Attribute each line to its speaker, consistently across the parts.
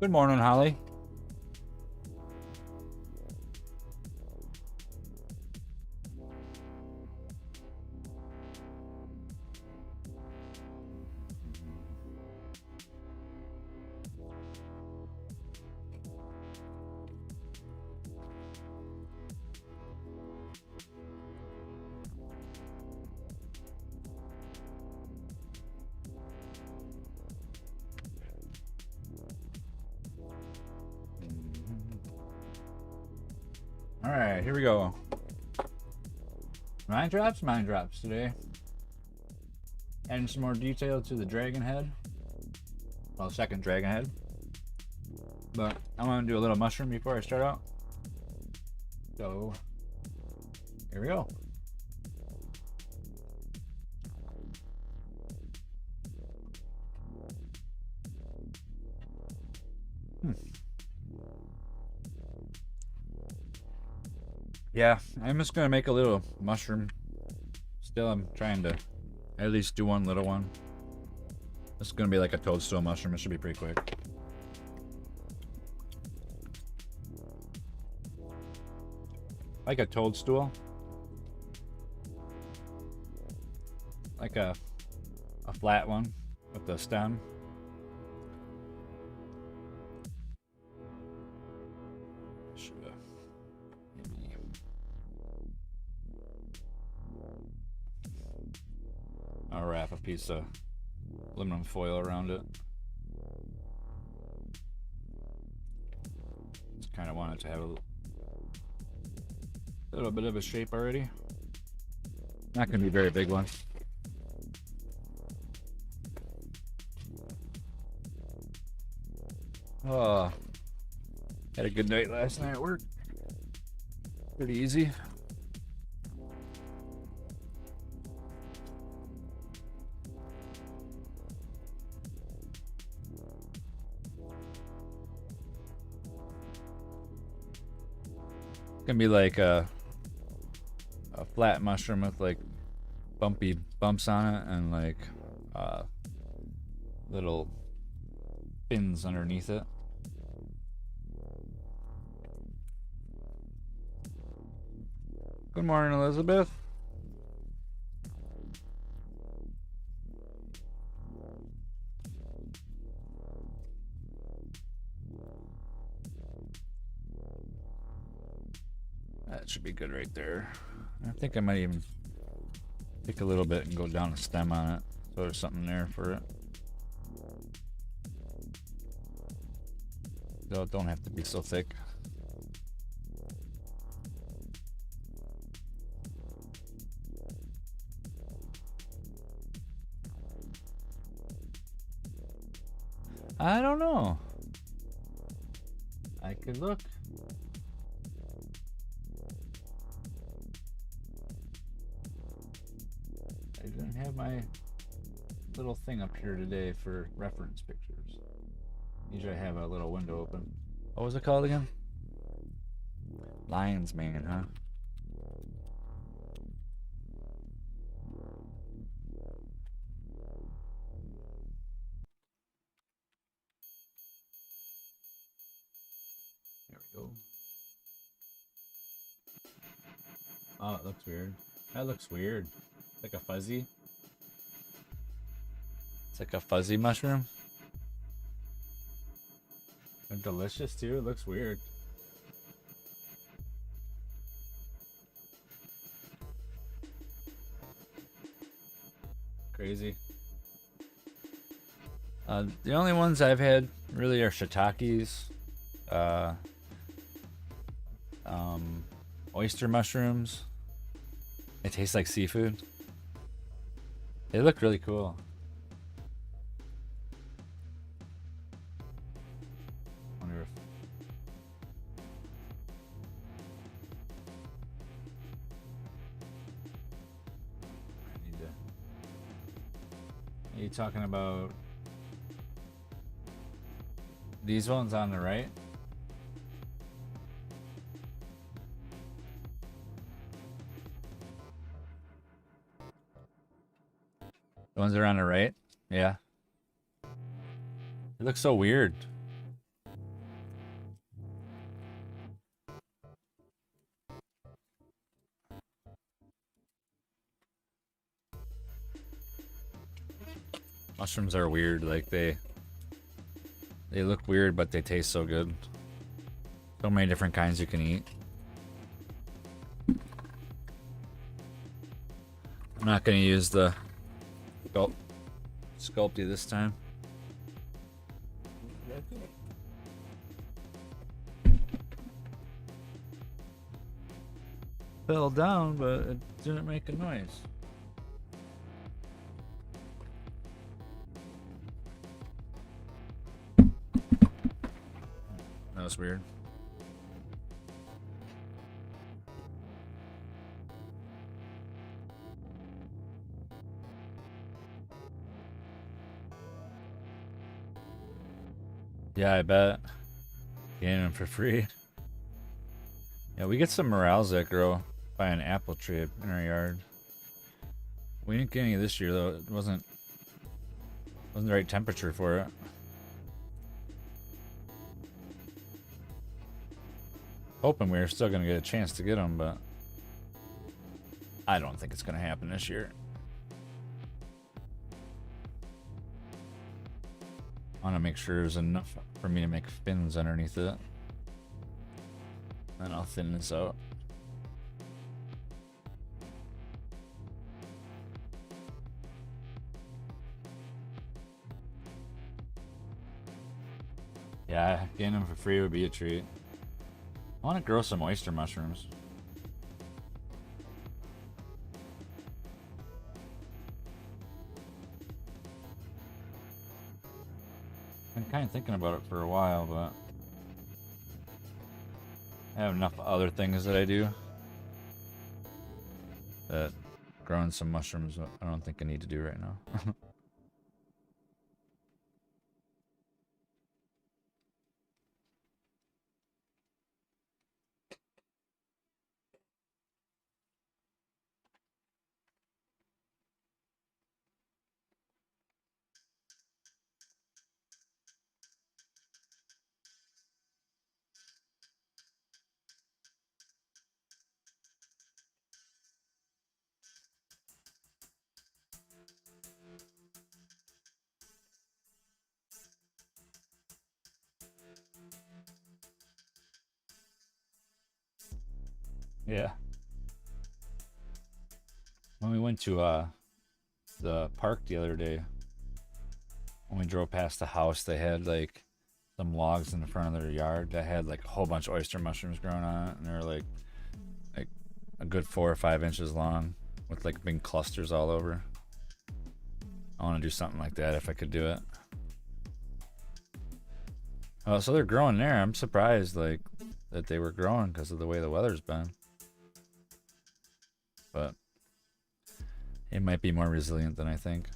Speaker 1: Good morning, Holly. All right, here we go. Mind drops today. Adding some more detail to the dragon head. Well, second dragon head. But I want to do a little mushroom before I start out. So, here we go. Yeah, I'm just gonna make a little mushroom. Still, I'm trying to at least do one little one. This is gonna be like a toadstool mushroom. It should be pretty quick. Like a toadstool. Like a flat one with the stem. I'll wrap a piece of aluminum foil around it. Just kind of want it to have a little bit of a shape already. Not going to be a very big one. Oh, had a good night last night at work. Pretty easy. Gonna be like a flat mushroom with like bumpy bumps on it and like little fins underneath it. Good morning, Elizabeth. That should be good right there. I think I might even pick a little bit and go down a stem on it, so there's something there for it. Though it don't have to be so thick. I don't know. I could look. I didn't have my little thing up here today for reference pictures. Usually I have a little window open. What was it called again? Lion's Mane, huh? There we go. Oh, it looks weird. That looks weird. It's like a fuzzy. It's like a fuzzy mushroom. They're delicious too. It looks weird. Crazy. The only ones I've had really are shiitakes, oyster mushrooms. They taste like seafood. They look really cool. Wonder if I need to. Are you talking about these ones on the right? The ones that are on the right? Yeah. It looks so weird. mushrooms are weird. Like they look weird, but they taste so good. So many different kinds you can eat. I'm not gonna use the sculpty this time. Fell down, but it didn't make a noise. That was weird. Yeah, I bet. Getting them for free. Yeah, we get some morels that grow by an apple tree in our yard. We didn't get any this year though. It wasn't the right temperature for it. Hoping we were still gonna get a chance to get them, but I don't think it's gonna happen this year. I want to make sure there's enough for me to make fins underneath it. And I'll thin this out. Yeah, getting them for free would be a treat. I want to grow some oyster mushrooms. Been kind of thinking about it for a while, but I have enough other things that I do that growing some mushrooms I don't think I need to do right now. Yeah. When we went to the park the other day, when we drove past the house, they had like some logs in the front of their yard that had like a whole bunch of oyster mushrooms growing on it, and they were like a good 4 or 5 inches long with like big clusters all over. I want to do something like that if I could do it. Oh, so they're growing there. I'm surprised like that they were growing because of the way the weather's been. But it might be more resilient than I think.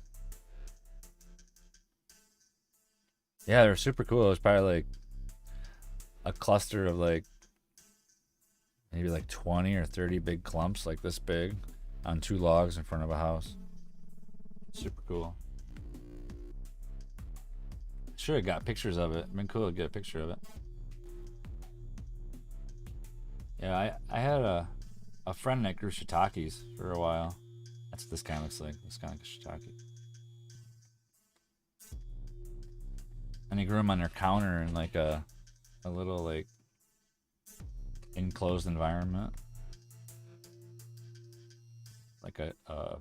Speaker 1: Yeah, they're super cool. It was probably like a cluster of like maybe like 20 or 30 big clumps like this big on 2 logs in front of a house. Super cool. Should have got pictures of it. Been cool to get a picture of it. Yeah, I had a friend that grew shiitakes for a while. That's what this kind of looks like. It's kind of like a shiitake. And he grew them on their counter in like a little like enclosed environment, like a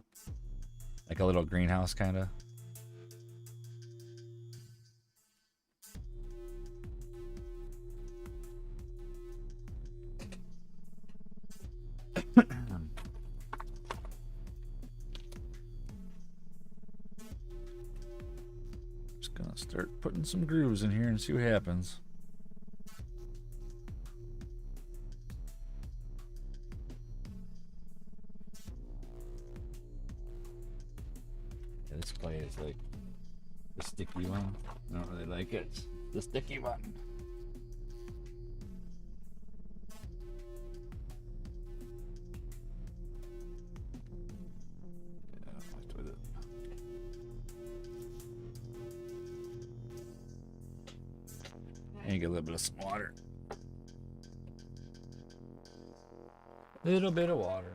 Speaker 1: little greenhouse kind of. Just gonna start putting some grooves in here and see what happens. This clay is like the sticky one. I don't really like it. It's the sticky one. Yeah, I left with it. And get a little bit of some water. Little bit of water.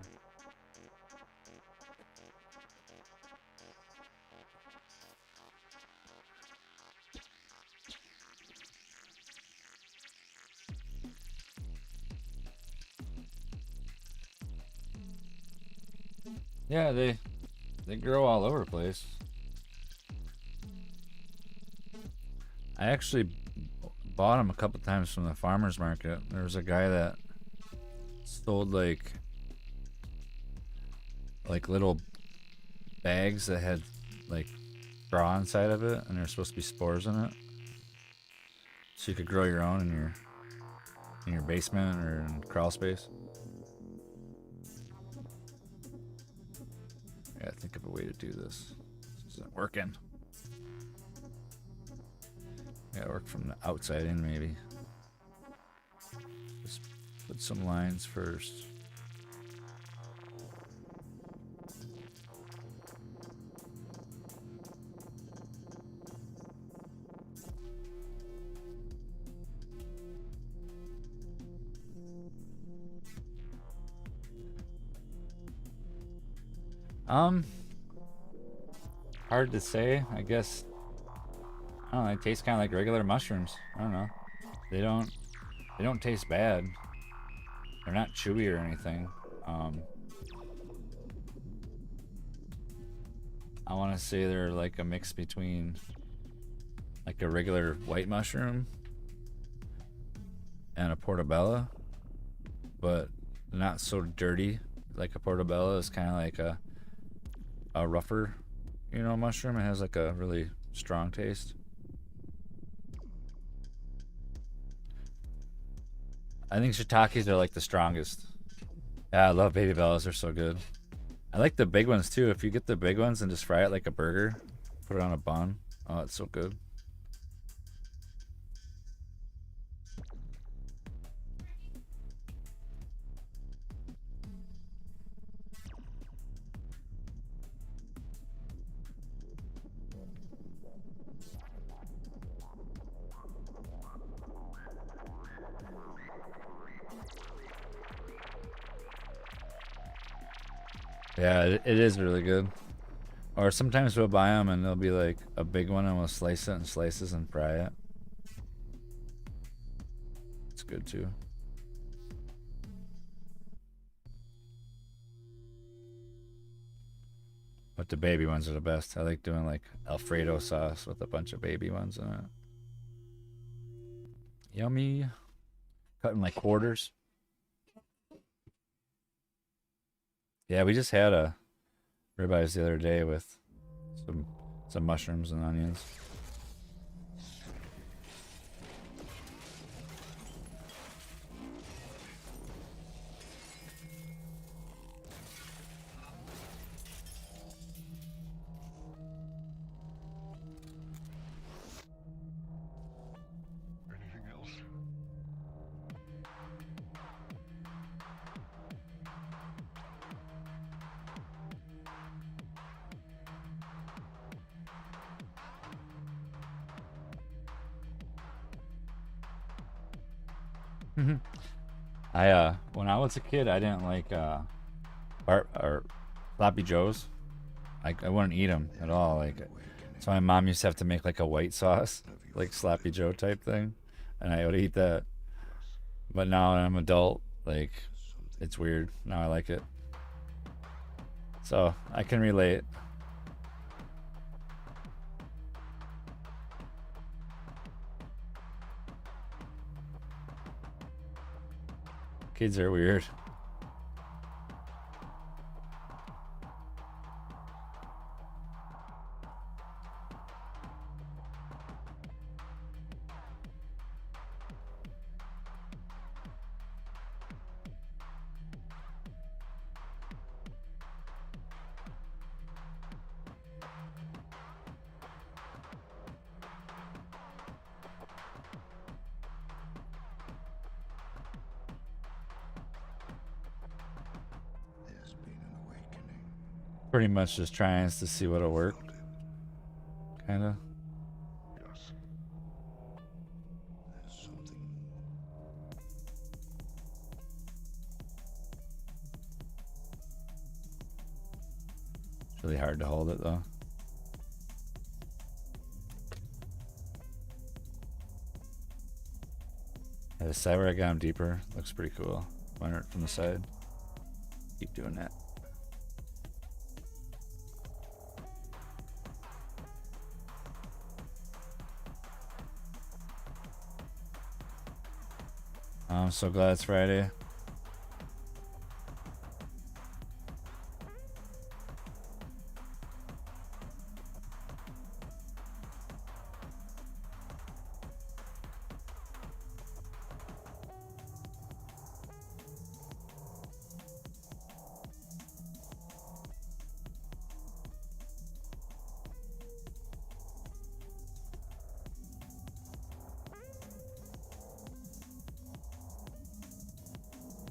Speaker 1: Yeah, they grow all over the place. I actually bought them a couple times from the farmer's market. There was a guy that sold like little bags that had like straw inside of it, and there's supposed to be spores in it, so you could grow your own in your basement or in crawl space. I gotta think of a way to do this. This isn't working. Gotta work from the outside in, maybe. Just put some lines first. Hard to say. I guess I don't know. They taste kind of like regular mushrooms. I don't know. They don't taste bad. They're not chewy or anything. I want to say they're like a mix between like a regular white mushroom and a portobello, but not so dirty. Like a portobello is kind of like a rougher, mushroom. It has like a really strong taste. I think shiitakes are like the strongest. Yeah, I love baby bellas. They're so good. I like the big ones too. If you get the big ones and just fry it like a burger, put it on a bun. Oh, it's so good. Yeah, it is really good. Or sometimes we'll buy them and they'll be like a big one and we'll slice it in slices and fry it. It's good too. But the baby ones are the best. I like doing like Alfredo sauce with a bunch of baby ones in it. Yummy. Cut in like quarters. Yeah, we just had a ribeyes the other day with some mushrooms and onions.
Speaker 2: Anything else?
Speaker 1: When I was a kid, I didn't like bar or sloppy joes. I wouldn't eat them at all. Like, so my mom used to have to make like a white sauce, like sloppy joe type thing, and I would eat that. But now that I'm adult, like, it's weird. Now I like it, so I can relate. Kids are weird.
Speaker 2: There's been an awakening.
Speaker 1: Pretty much just trying to see what'll work, kind of.
Speaker 2: Yes. There's something more.
Speaker 1: It's really hard to hold it though. Yeah, the side where I got them deeper looks pretty cool. Run it from the side. Keep doing that. I'm so glad it's Friday.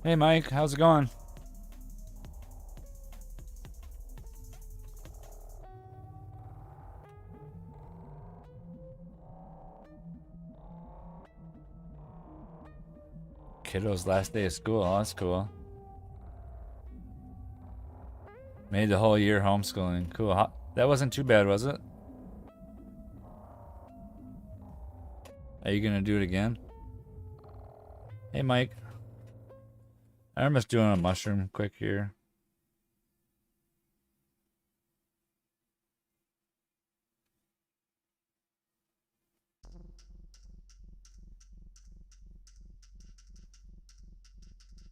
Speaker 1: Hey Mike, how's it going? Kiddo's last day of school. Oh, that's cool. Made the whole year homeschooling. Cool. That wasn't too bad, was it? Are you gonna do it again? Hey Mike. I'm just doing a mushroom quick here.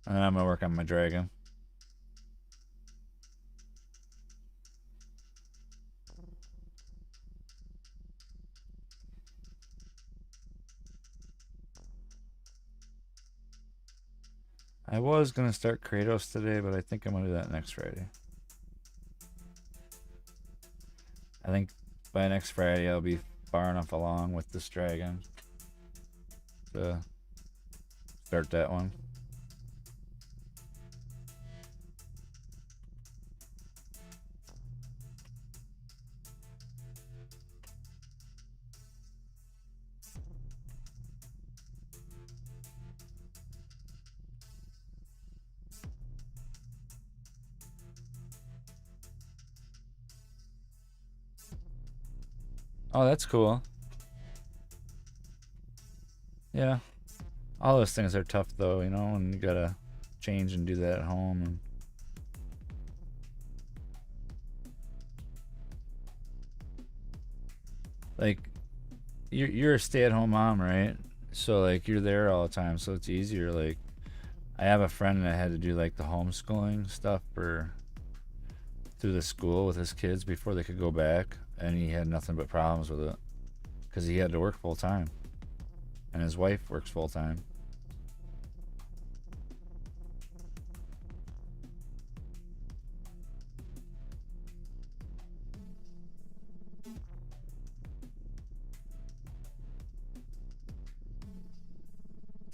Speaker 1: And then I'm gonna work on my dragon. I was gonna start Kratos today, but I think I'm gonna do that next Friday. I think by next Friday I'll be far enough along with this dragon to start that one. Oh, that's cool. Yeah. All those things are tough though, you know, and you gotta change and do that at home. And like, you're a stay-at-home mom, right? So like you're there all the time, so it's easier. Like, I have a friend that had to do like the homeschooling stuff for through the school with his kids before they could go back, and he had nothing but problems with it because he had to work full time, and his wife works full time.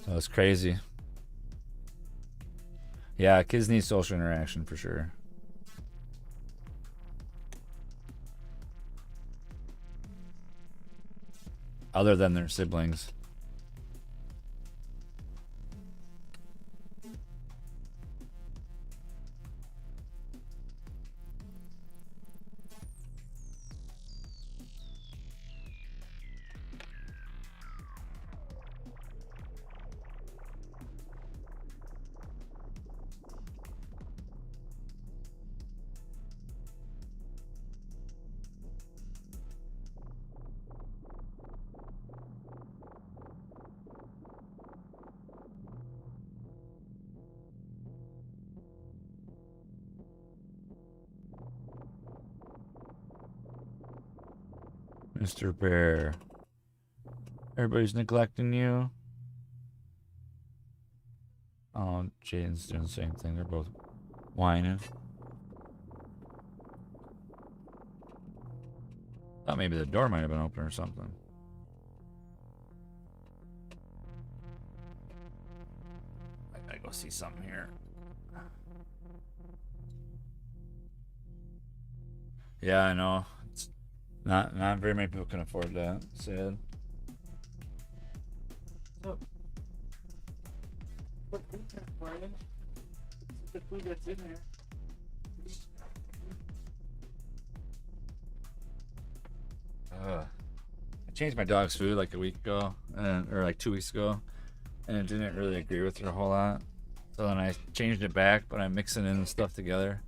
Speaker 1: So it's crazy. Yeah, kids need social interaction for sure. Other than their siblings. Mr. Bear. Everybody's neglecting you. Oh, Jaden's doing the same thing. They're both whining. Thought maybe the door might have been open or something. I gotta go see something here. Yeah, I know. It's not very many people can afford that. Sad. So, what food that's Brian? It's the food that's in there. I changed my dog's food like a week ago, or like 2 weeks ago, and it didn't really agree with her a whole lot. So then I changed it back, but I'm mixing in stuff together,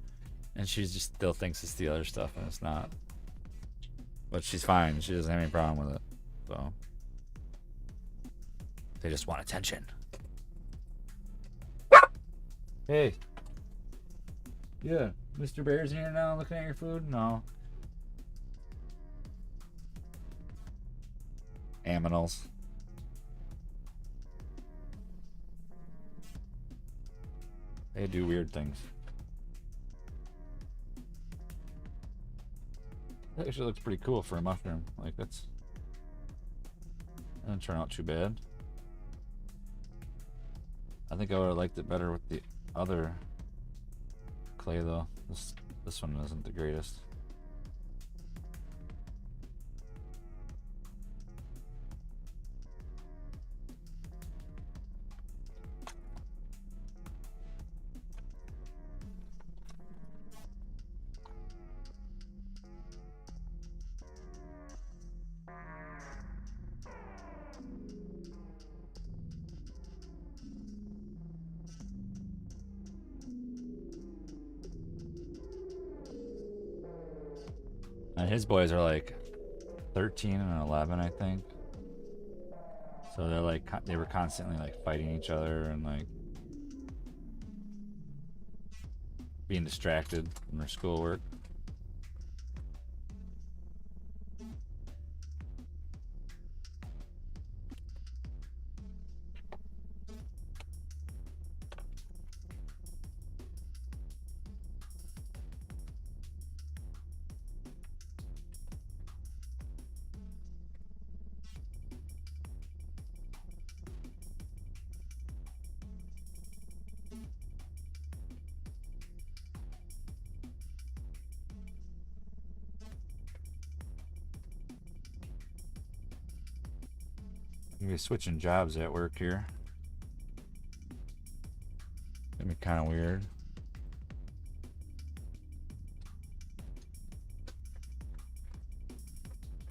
Speaker 1: and she just still thinks it's the other stuff, and it's not. But she's fine. She doesn't have any problem with it. So they just want attention. Hey. Yeah, Mr. Bear's here now looking at your food? No. Aminals. They do weird things. That actually looks pretty cool for a mushroom. Like, that didn't turn out too bad. I think I would have liked it better with the other clay though. This one isn't the greatest. And his boys are like 13 and 11, I think. So they're like, they were constantly like fighting each other and like being distracted from their schoolwork. I'm gonna be switching jobs at work here. Gonna be kind of weird.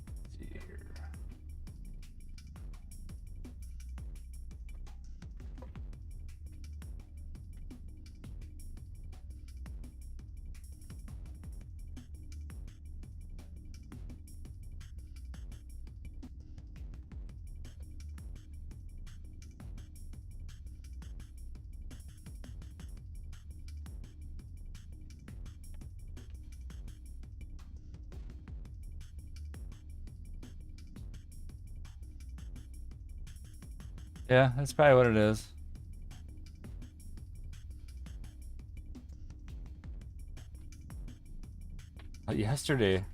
Speaker 1: Let's see here. Yeah, that's probably what it is. Yesterday,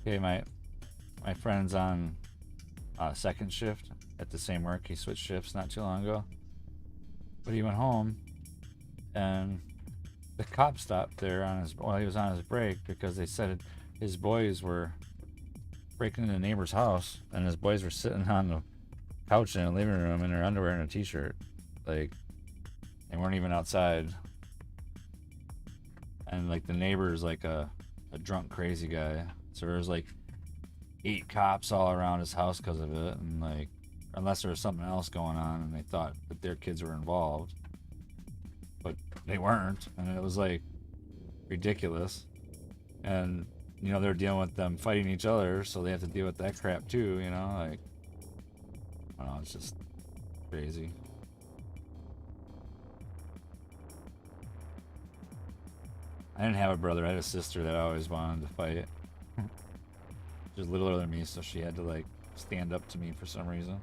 Speaker 1: okay, my friend's on second shift at the same work. He switched shifts not too long ago, but he went home, and the cop stopped there on his while he was on his break because they said his boys were breaking into the neighbor's house, and his boys were sitting on the couch in the living room in their underwear and a t-shirt. Like, they weren't even outside. And like the neighbor's like a drunk crazy guy, so there's like 8 cops all around his house because of it. And like, unless there was something else going on and they thought that their kids were involved, but they weren't, and it was like ridiculous. And you know, they're dealing with them fighting each other, so they have to deal with that crap too, you know. Like, I don't know, it's just crazy. I didn't have a brother. I had a sister that always wanted to fight. She was littler than me, so she had to like stand up to me for some reason.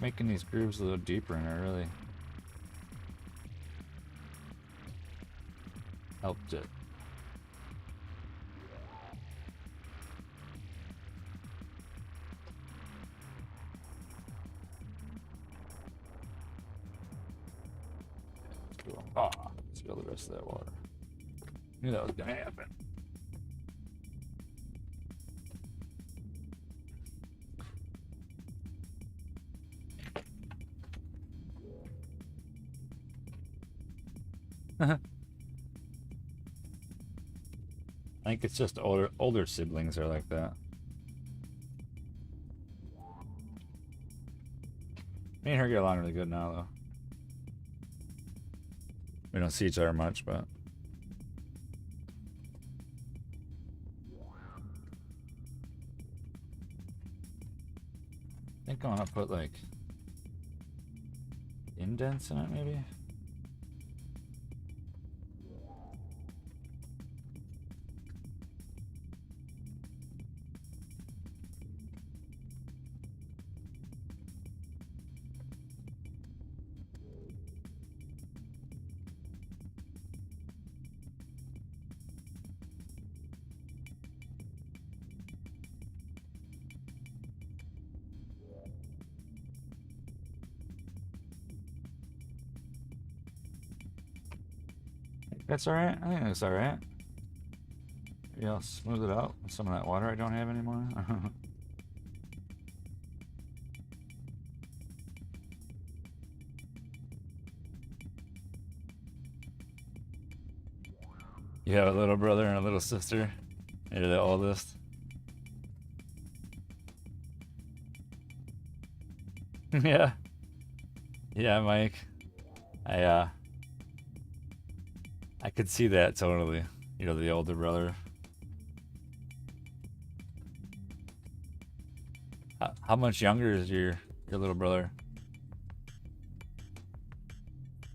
Speaker 1: Making these grooves a little deeper in it really helped it. Spill the rest of that water. Knew that was gonna happen. I think it's just older siblings are like that. Me and her get along really good now, though. We don't see each other much, but think I want to put like indents in it, maybe. That's alright. I think that's alright. Maybe I'll smooth it out with some of that water I don't have anymore. You have a little brother and a little sister. You're the oldest. Yeah. Yeah, Mike. I could see that totally. You're the older brother. How much younger is your little brother?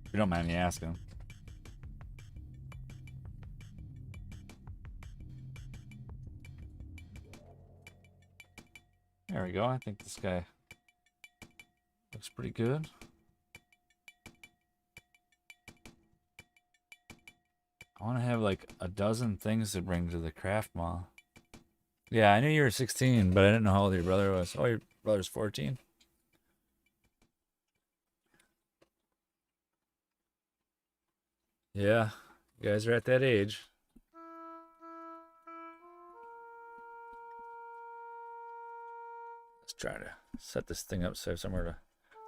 Speaker 1: If you don't mind me asking. There we go. I think this guy looks pretty good. I want to have like a dozen things to bring to the craft mall. Yeah, I knew you were 16, but I didn't know how old your brother was. Oh, your brother's 14? Yeah, you guys are at that age. Let's try to set this thing up so I have somewhere to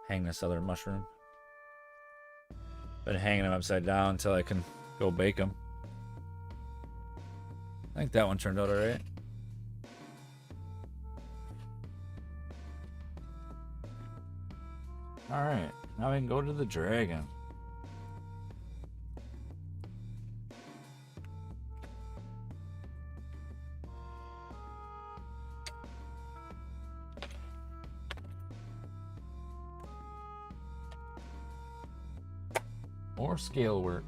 Speaker 1: hang this other mushroom. Been hanging them upside down until I can go bake them. I think that one turned out alright. Alright, now we can go to the dragon. More scale work.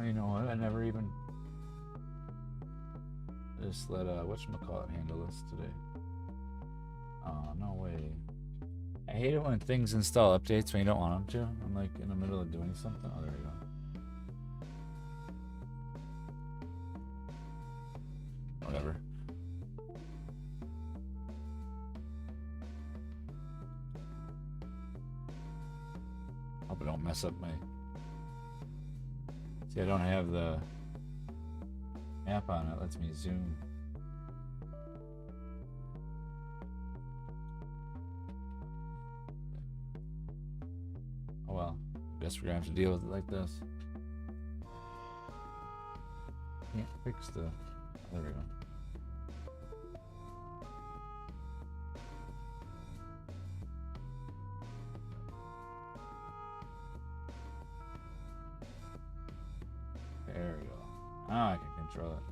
Speaker 1: You know what? I never even just let whatchamacallit handle this today. Oh, no way. I hate it when things install updates when you don't want them to. I'm like in the middle of doing something. Oh, there we go. Whatever. Hope I don't mess up my... See, I don't have the map on it. Lets me zoom. Oh well. Guess we're gonna have to deal with it like this. Can't fix the... There we go. There we go. Now I can control it.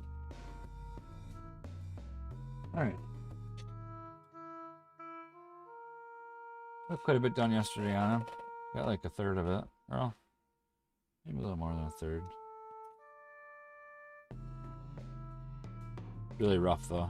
Speaker 1: Alright. Got quite a bit done yesterday on him. Got like a third of it. Well, maybe a little more than a third. Really rough though.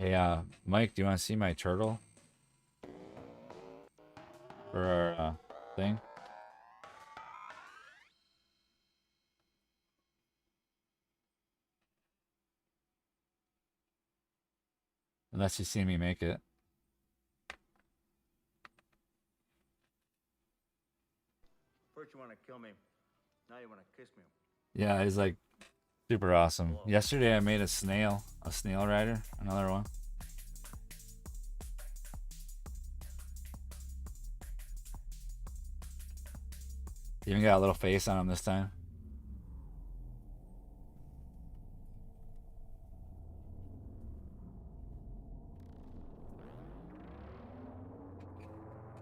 Speaker 1: Hey, Mike, do you want to see my turtle? For our, thing? Unless you see me make it.
Speaker 3: First you want to kill me, now you want to kiss me.
Speaker 1: Yeah, he's like super awesome. Yesterday I made a snail rider, another one. Even got a little face on him this time.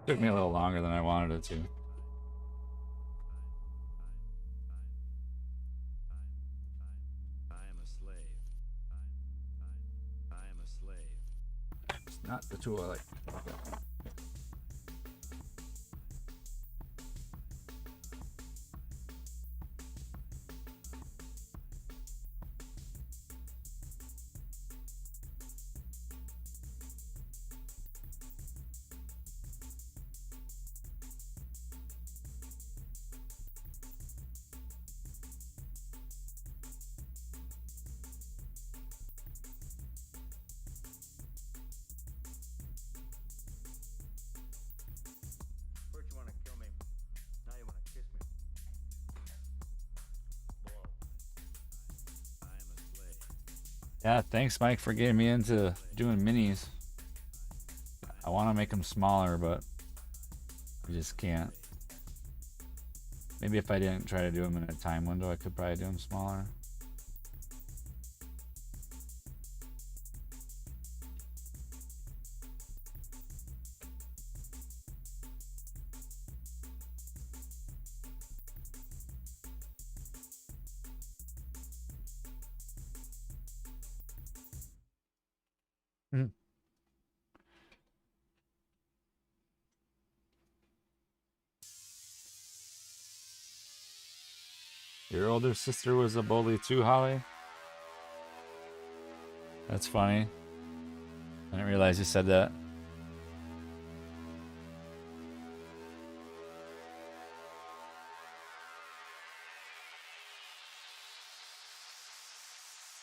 Speaker 1: Took me a little longer than I wanted it to.
Speaker 4: I am a slave. I am a slave.
Speaker 1: It's not the tool I like. Okay.
Speaker 3: First you want to kill me, now you want to kiss me. Blow.
Speaker 4: I am a slave.
Speaker 1: Yeah, thanks, Mike, for getting me into doing minis. I want to make them smaller, but I just can't. Maybe if I didn't try to do them in a time window, I could probably do them smaller. Mhm. Your older sister was a bully too, Holly? That's funny. I didn't realize you said that.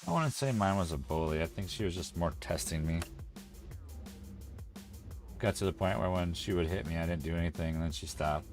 Speaker 1: I wouldn't say mine was a bully. I think she was just more testing me. Got to the point where when she would hit me, I didn't do anything, and then she stopped.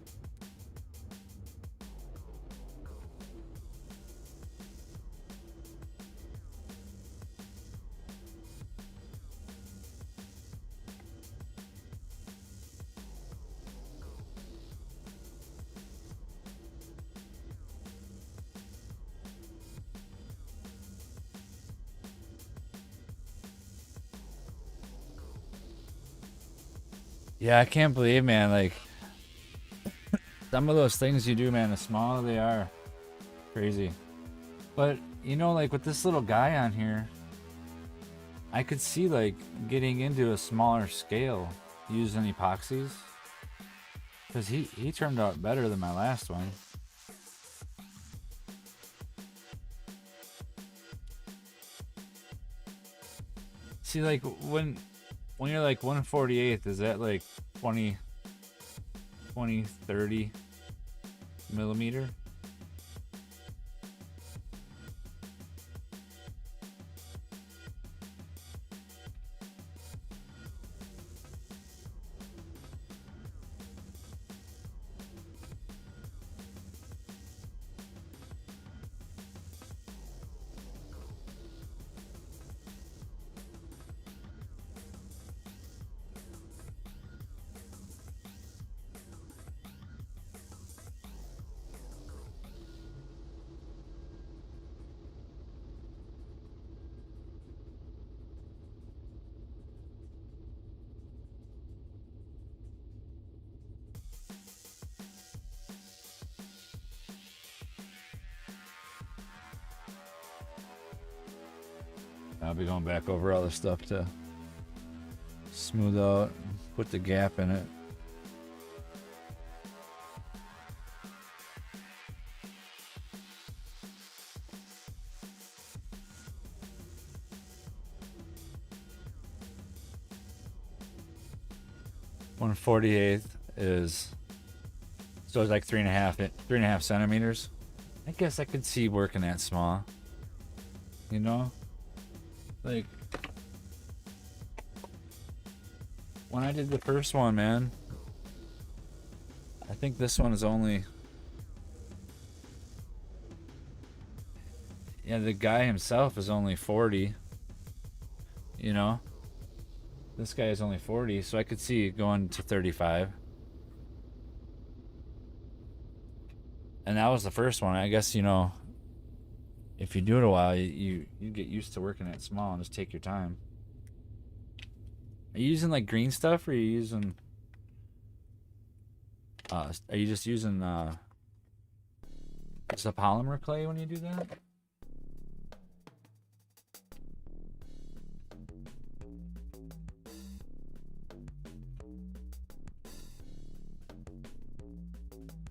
Speaker 1: Yeah, I can't believe, man, like, some of those things you do, man, the smaller they are, crazy. But, you know, like, with this little guy on here, I could see, like, getting into a smaller scale using epoxies. Because he turned out better than my last one. See, like, when you're like 1/48th, is that like 20, 30 millimeter? I'll be going back over all this stuff to smooth out, put the gap in it. One 1/48th is, so it's like 3.5 centimeters. I guess I could see working that small, you know? Like, when I did the first one, man, I think this one is only, yeah, the guy himself is only 40, you know? This guy is only 40, so I could see it going to 35. And that was the first one. I guess, you know, if you do it a while, you get used to working at small and just take your time. Are you using like green stuff, or are you using are you just using just a polymer clay when you do that?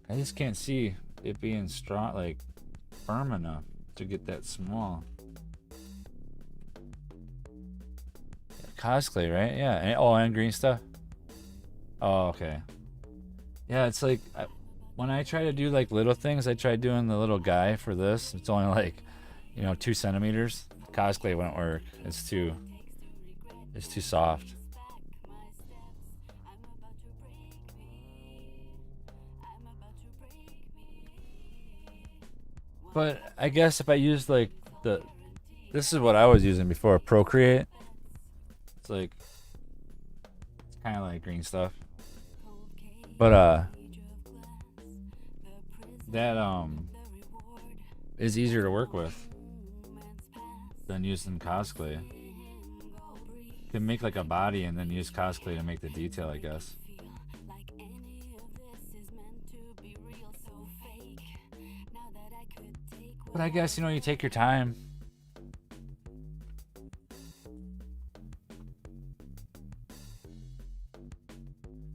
Speaker 1: I just can't see it being strong, like firm enough to get that small. Cosplay, right? Yeah. And, oh, and green stuff. Oh, okay. Yeah, it's like when I try to do like little things, I tried doing the little guy for this. It's only like, you know, 2 centimeters. Cosplay wouldn't work. It's too soft. But I guess if I use like this is what I was using before, Procreate. It's like, it's kind of like green stuff. But that is easier to work with than using cosplay. You can make like a body and then use cosplay to make the detail, I guess. But I guess, you know, you take your time.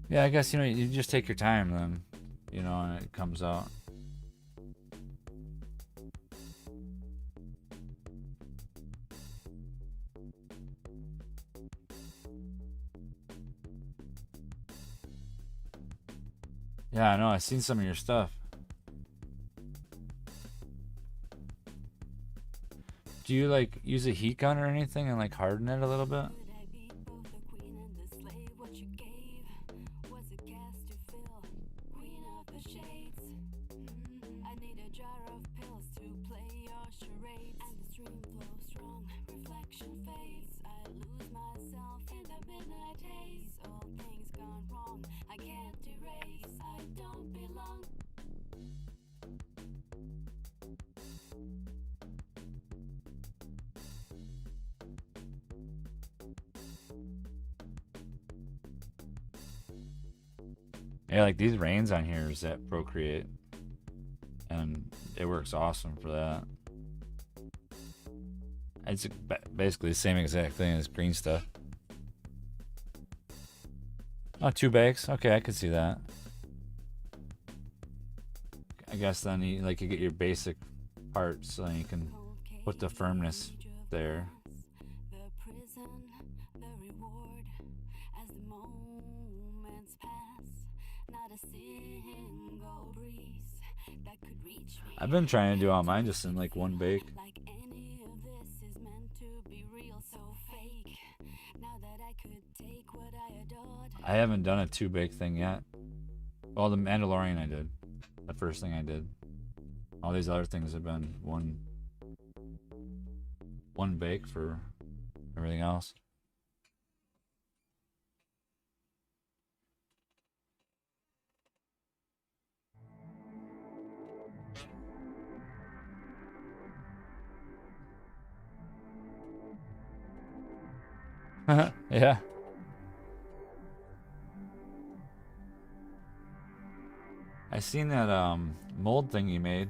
Speaker 1: Yeah, I guess, you know, you just take your time then, you know, and it comes out. Yeah, I know, I've seen some of your stuff. Do you like use a heat gun or anything and like harden it a little bit? Yeah, like these rains on here is at Procreate, and it works awesome for that. It's basically the same exact thing as green stuff. Oh, 2 bags. Okay, I could see that. I guess then you get your basic parts, so you can put the firmness there. I've been trying to do all mine just in like 1 bake. I haven't done a 2 bake thing yet. Well, the Mandalorian I did. The first thing I did. All these other things have been one bake for everything else. Yeah. I seen that mold thing you made.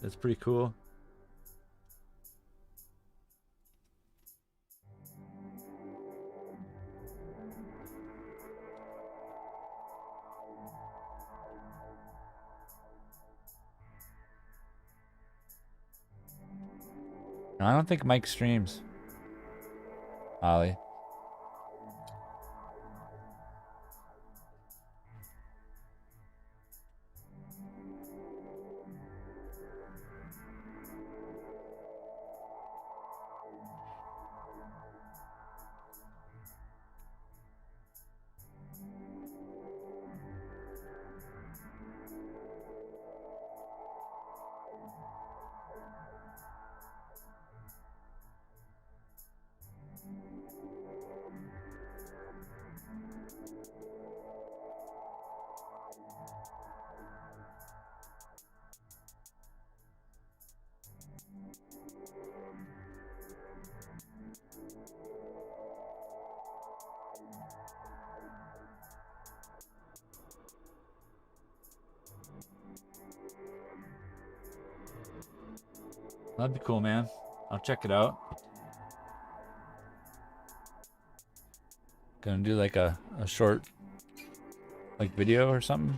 Speaker 1: That's pretty cool. No, I don't think Mike streams. Ollie. That'd be cool, man. I'll check it out. Gonna do like a short like video or something.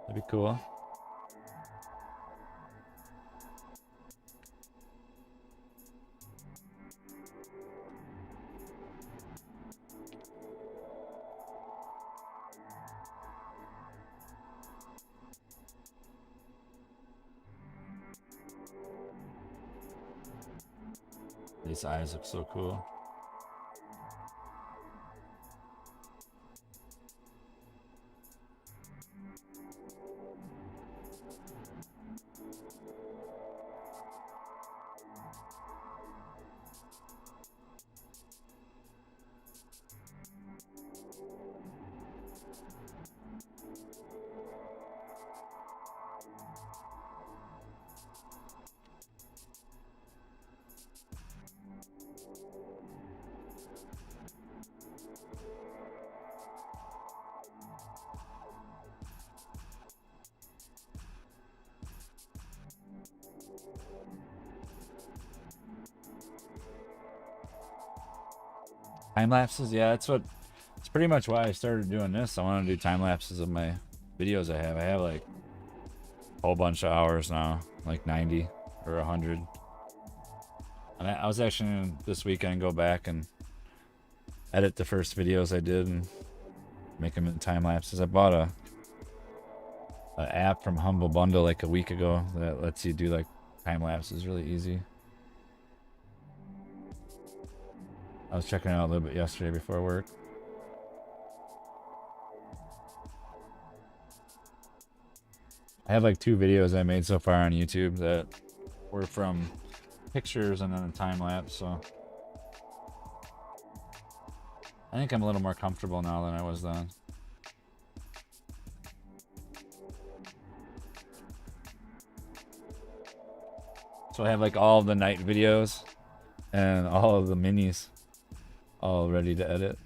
Speaker 1: That'd be cool. These eyes look so cool. Time lapses, yeah, it's pretty much why I started doing this. I want to do time lapses of my videos I have. I have like a whole bunch of hours now, like 90 or 100. And I was actually gonna, this weekend, go back and edit the first videos I did and make them in time lapses. I bought a app from Humble Bundle like a week ago that lets you do like time lapses really easy. I was checking it out a little bit yesterday before work. I have like 2 videos I made so far on YouTube that were from pictures and then a time lapse, so I think I'm a little more comfortable now than I was then. So I have like all of the night videos and all of the minis all ready to edit.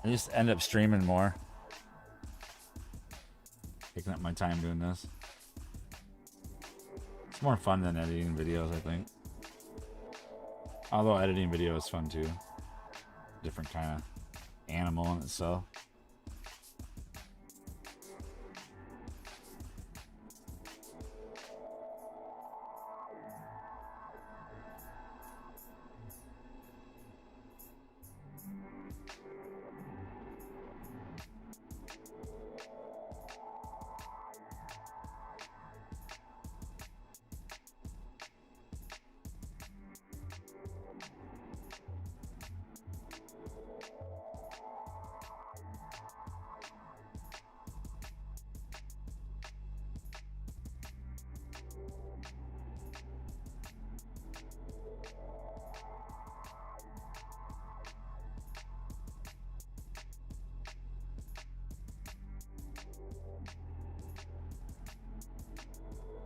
Speaker 1: I just end up streaming more. Taking up my time doing this. It's more fun than editing videos, I think. Although editing video is fun too. Different kind of animal in itself.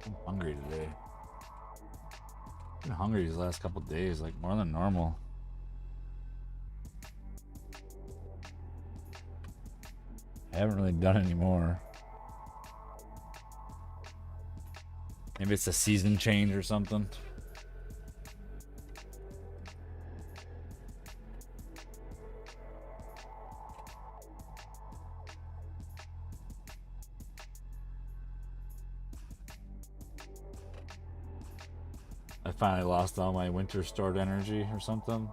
Speaker 1: I'm hungry today. I've been hungry these last couple days, like more than normal. I haven't really done any more. Maybe it's a season change or something. I finally lost all my winter stored energy or something.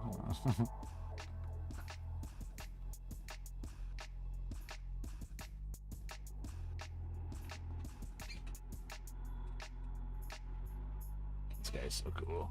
Speaker 1: This guy's so cool.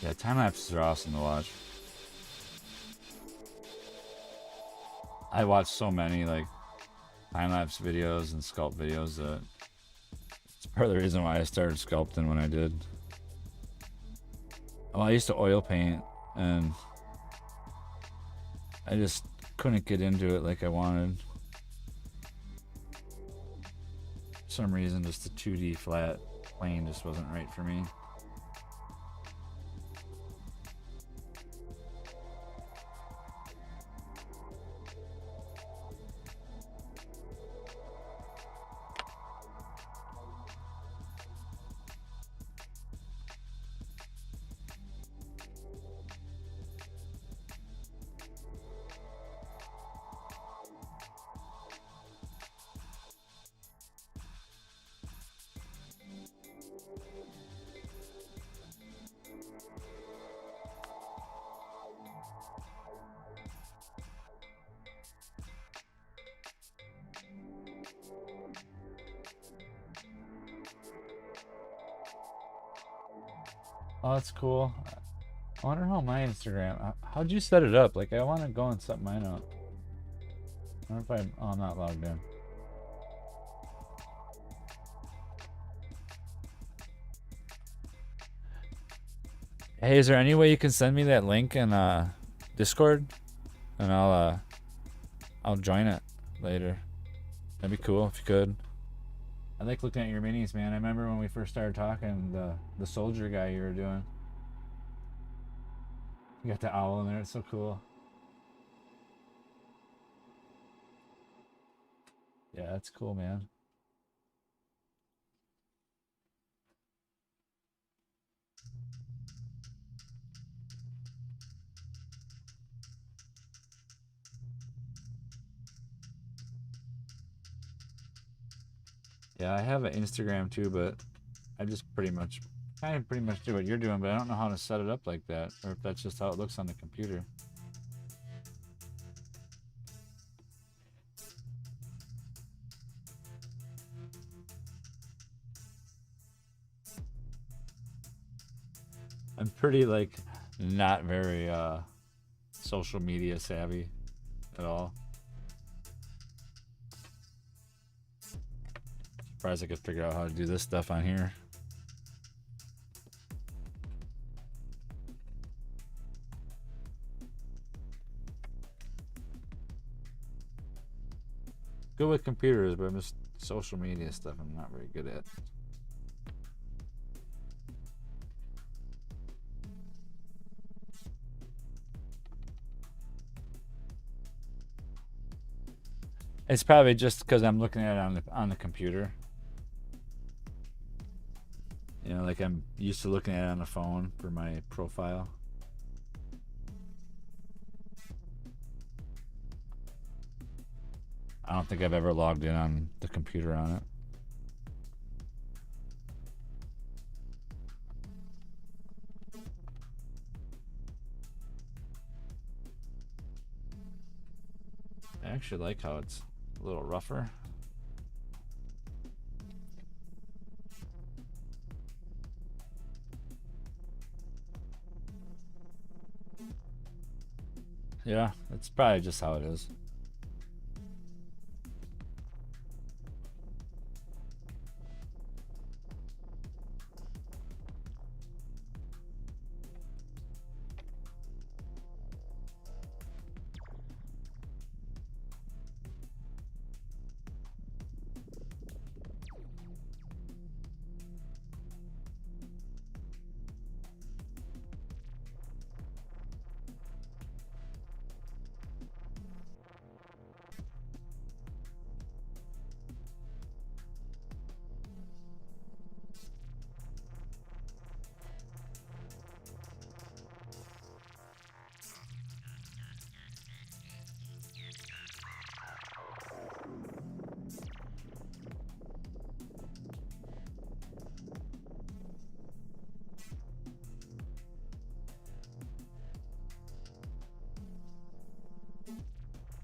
Speaker 1: Yeah, time lapses are awesome to watch. I watched so many like time lapse videos and sculpt videos that it's part of the reason why I started sculpting when I did. Well, I used to oil paint and I just couldn't get into it like I wanted. For some reason, just the 2D flat plane just wasn't right for me. Oh, that's cool. I wonder how my Instagram. How'd you set it up? Like, I want to go and set mine up. I wonder if oh, I'm not logged in. Hey, is there any way you can send me that link in Discord, and I'll join it later. That'd be cool if you could. I like looking at your minis, man. I remember when we first started talking, the soldier guy you were doing. You got the owl in there. It's so cool. Yeah, that's cool, man. Yeah, I have an Instagram too, but I just pretty much do what you're doing, but I don't know how to set it up like that, or if that's just how it looks on the computer. I'm pretty like not very social media savvy at all. Surprised I could figure out how to do this stuff on here. Good with computers, but I'm just social media stuff I'm not very good at. It's probably just because I'm looking at it on the computer. You know, like I'm used to looking at it on the phone for my profile. I don't think I've ever logged in on the computer on it. I actually like how it's a little rougher. Yeah, it's probably just how it is.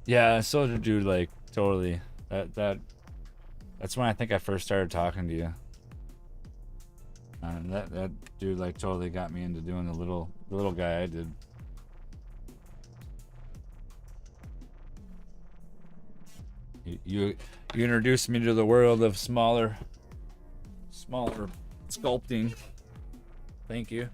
Speaker 1: Yeah, Soldier Dude, like totally. That's when I think I first started talking to you. That dude like totally got me into doing the little guy I did. You introduced me to the world of smaller sculpting. Thank you.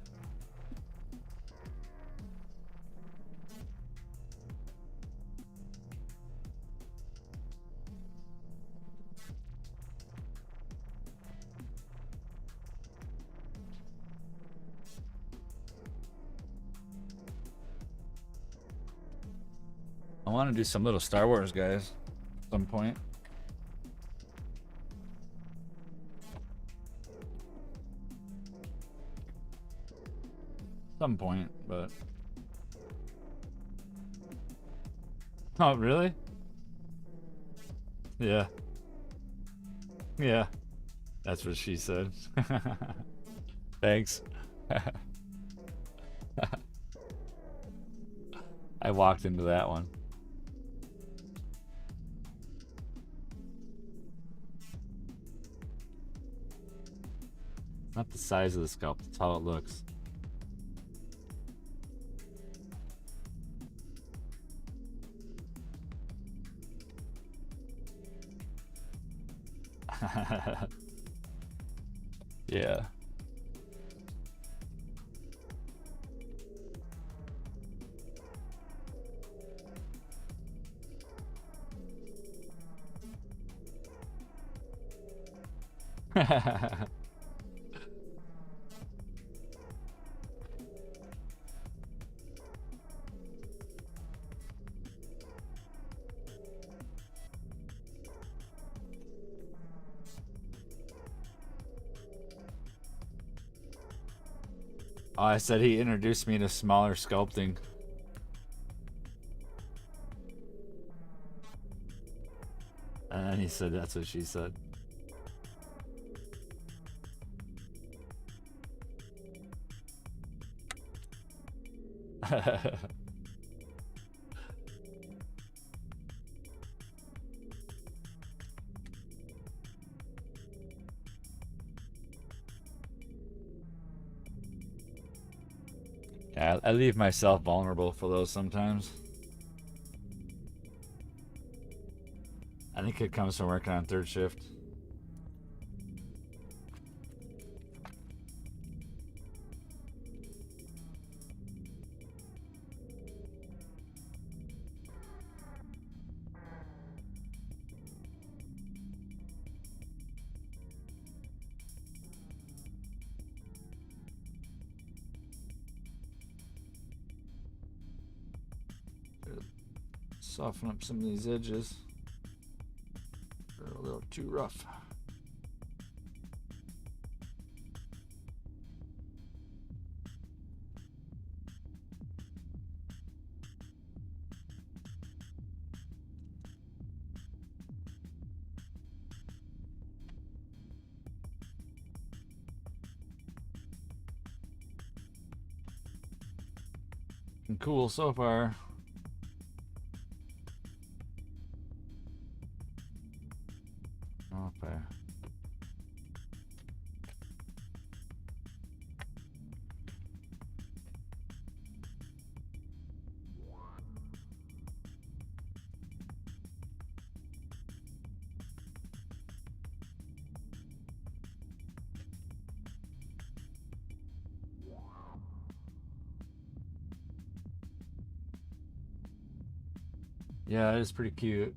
Speaker 1: I want to do some little Star Wars guys at some point. Some point, but oh really? Yeah. Yeah. That's what she said. Thanks. I walked into that one. Not the size of the sculpt, it's how it looks. Yeah. Oh, I said he introduced me to smaller sculpting. And then he said that's what she said. Yeah, I leave myself vulnerable for those sometimes. I think it comes from working on third shift. Soften up some of these edges. They're a little too rough. And cool so far. Okay. Yeah, it is pretty cute.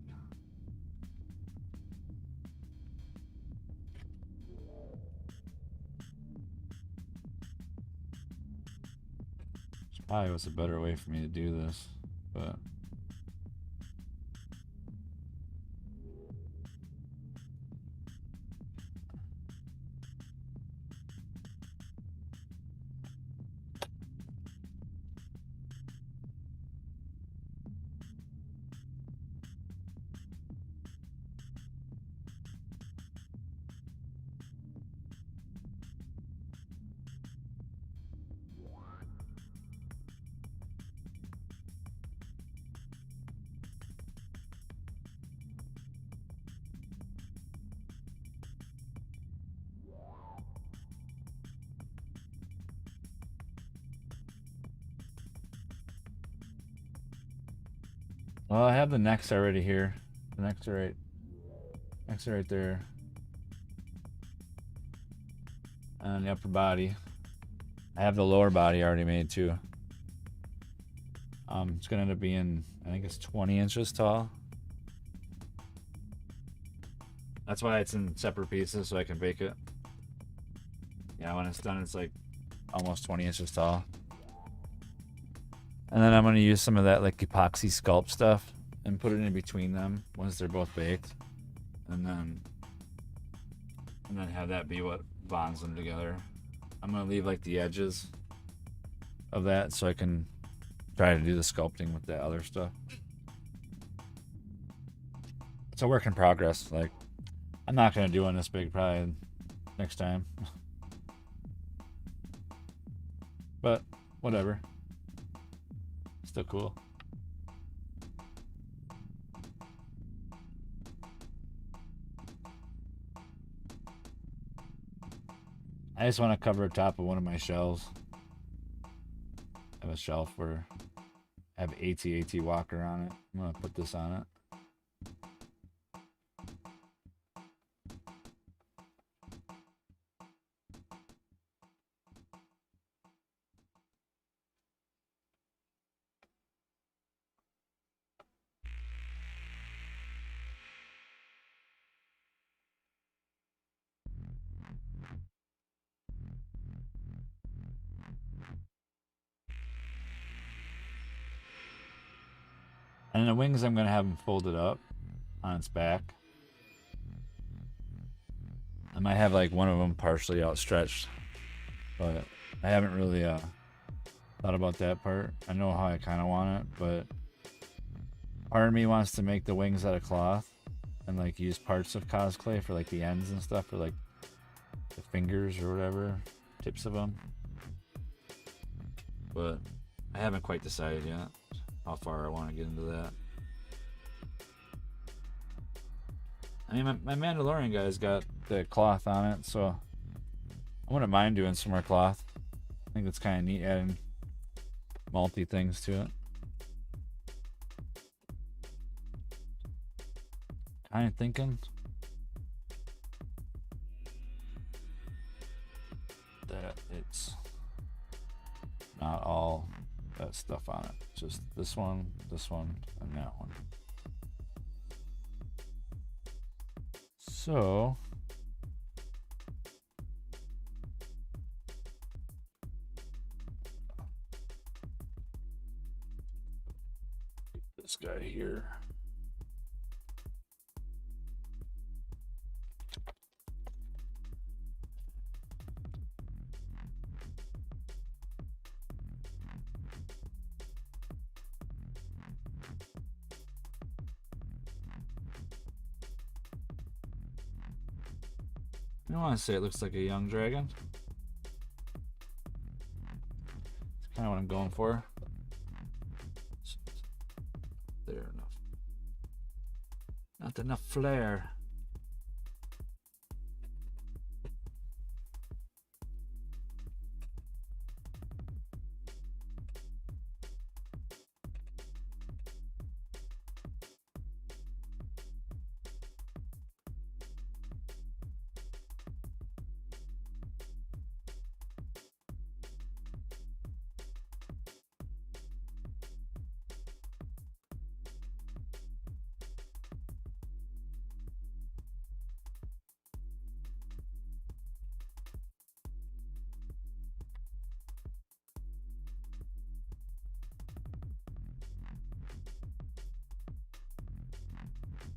Speaker 1: Probably was a better way for me to do this, but Well, I have the necks already here. The necks are right there. And the upper body. I have the lower body already made too. It's gonna end up being, I think it's 20 inches tall. That's why it's in separate pieces so I can bake it. Yeah, when it's done, it's like almost 20 inches tall. And then I'm gonna use some of that like epoxy sculpt stuff and put it in between them once they're both baked, and then have that be what bonds them together. I'm gonna leave like the edges of that so I can try to do the sculpting with that other stuff. It's a work in progress. Like, I'm not gonna do one this big probably next time. But whatever. Still cool. I just want to cover the top of one of my shelves. I have a shelf where I have AT-AT Walker on it. I'm going to put this on it. And the wings, I'm going to have them folded up on its back. I might have like one of them partially outstretched, but I haven't really thought about that part. I know how I kind of want it, but part of me wants to make the wings out of cloth and like use parts of cosplay for like the ends and stuff, for like the fingers or whatever, tips of them. But I haven't quite decided yet how far I want to get into that. I mean, my Mandalorian guy's got the cloth on it, so I wouldn't mind doing some more cloth. I think it's kind of neat adding multi things to it. Kind of thinking that it's not all that stuff on it. Just this one, and that one. So this guy here. I don't want to say it looks like a young dragon. It's kind of what I'm going for. There, enough. Not enough flair.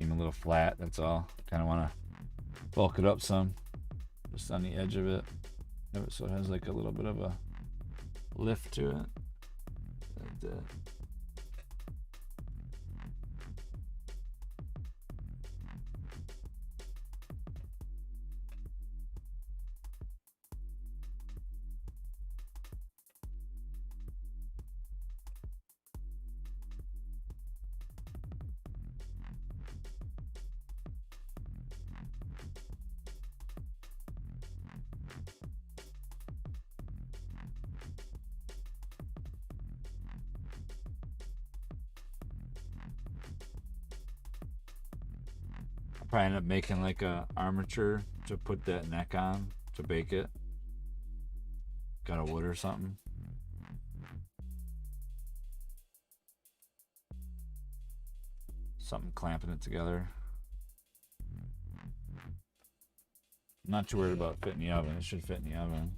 Speaker 1: A little flat, that's all. Kind of want to bulk it up some, just on the edge of it, so it has like a little bit of a lift to it, like that. probably end up making like a armature to put that neck on to bake it. Got a wood or something. Something clamping it together. I'm not too worried about fitting the oven. It should fit in the oven.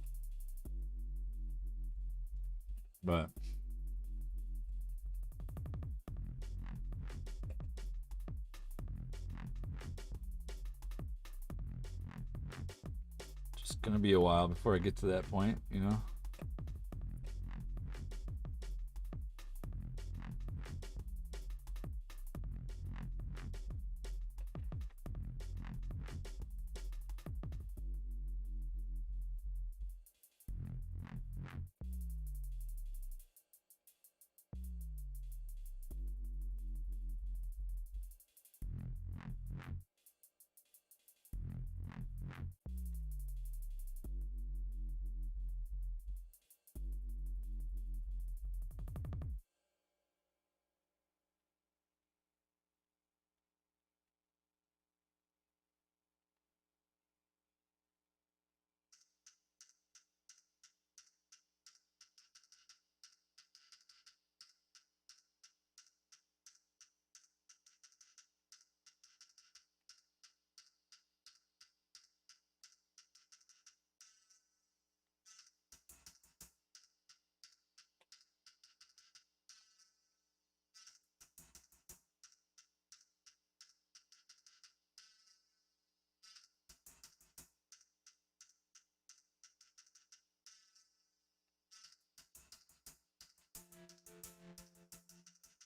Speaker 1: But just gonna be a while before I get to that point, you know.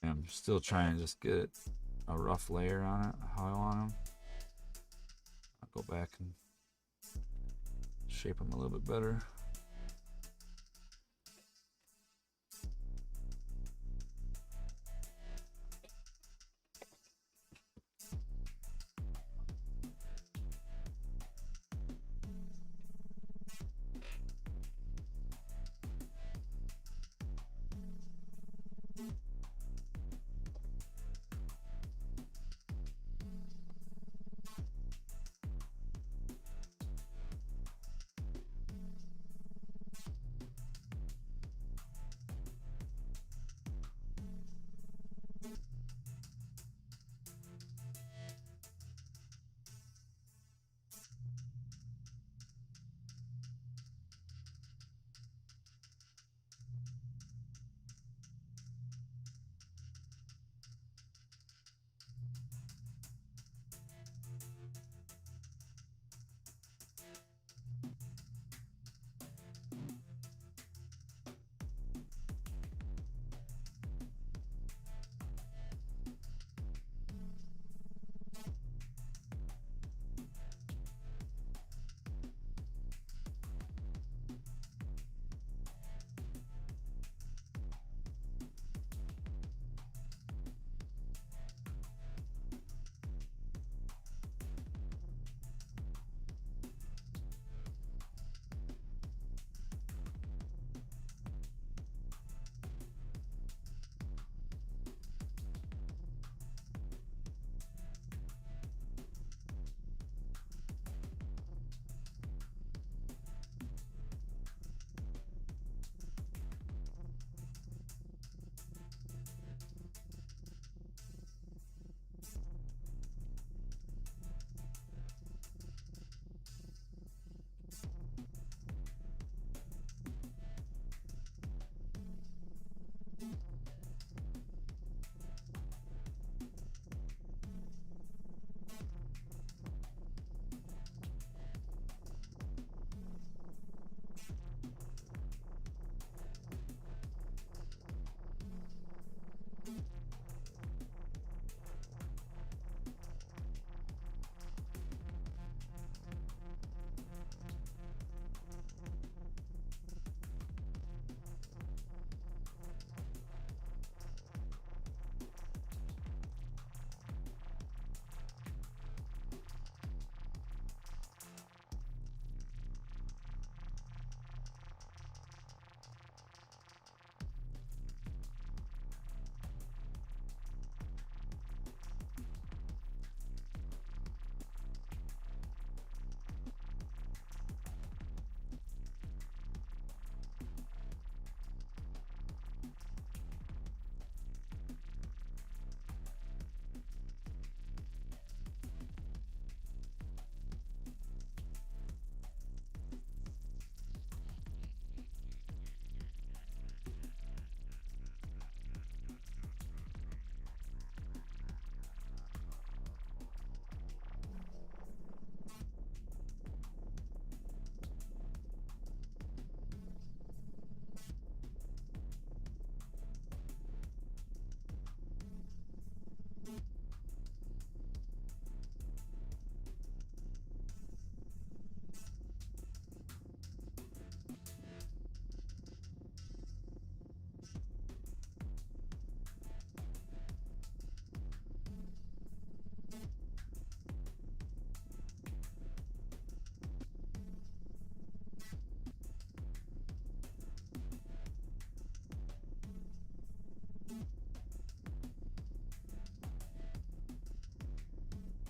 Speaker 1: I'm still trying to just get a rough layer on it, how I want them. I'll go back and shape them a little bit better.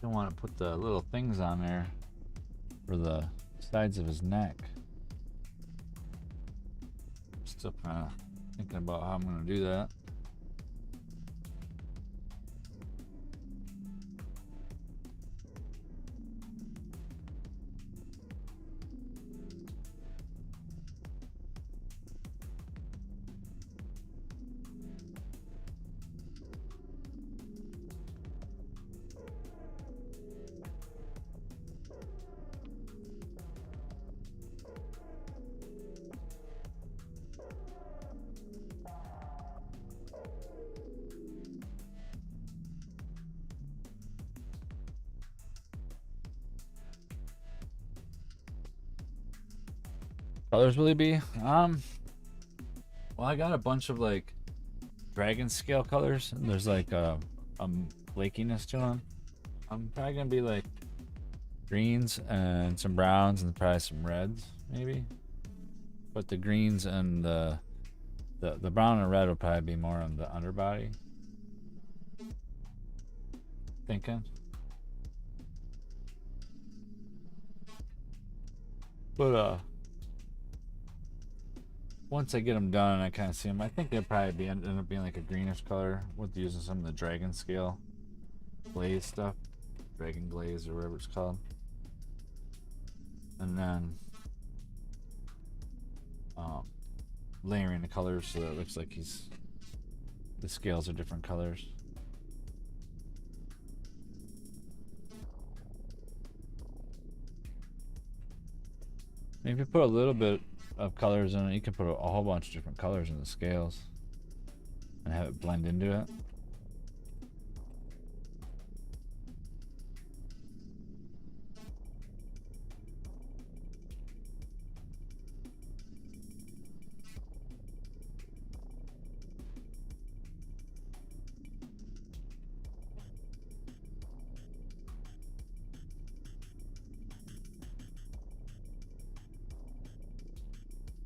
Speaker 1: Don't want to put the little things on there for the sides of his neck. Still kind of thinking about how I'm going to do that. Colors will he be? Well, I got a bunch of like dragon scale colors, and there's like a flakiness to them. I'm probably gonna be like greens and some browns and probably some reds, maybe. But the greens and the brown and red will probably be more on the underbody. Thinking. But once I get them done and I kind of see them, I think they'll probably end up being like a greenish color with using some of the dragon scale glaze stuff, dragon glaze or whatever it's called. And then layering the colors so that it looks like the scales are different colors. And if you put a little bit of colors in it, you can put a whole bunch of different colors in the scales and have it blend into it.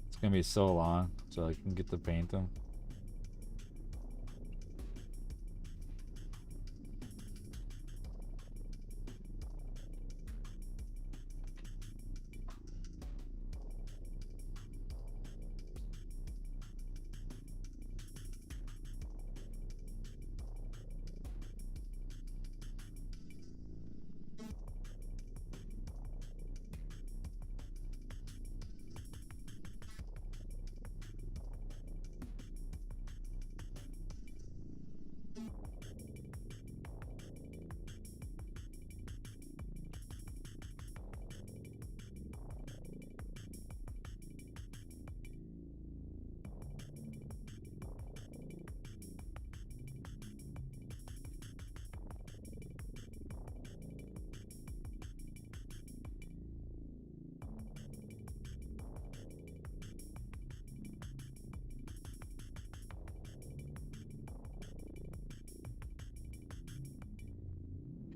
Speaker 1: It's gonna be so long so I can get to paint them.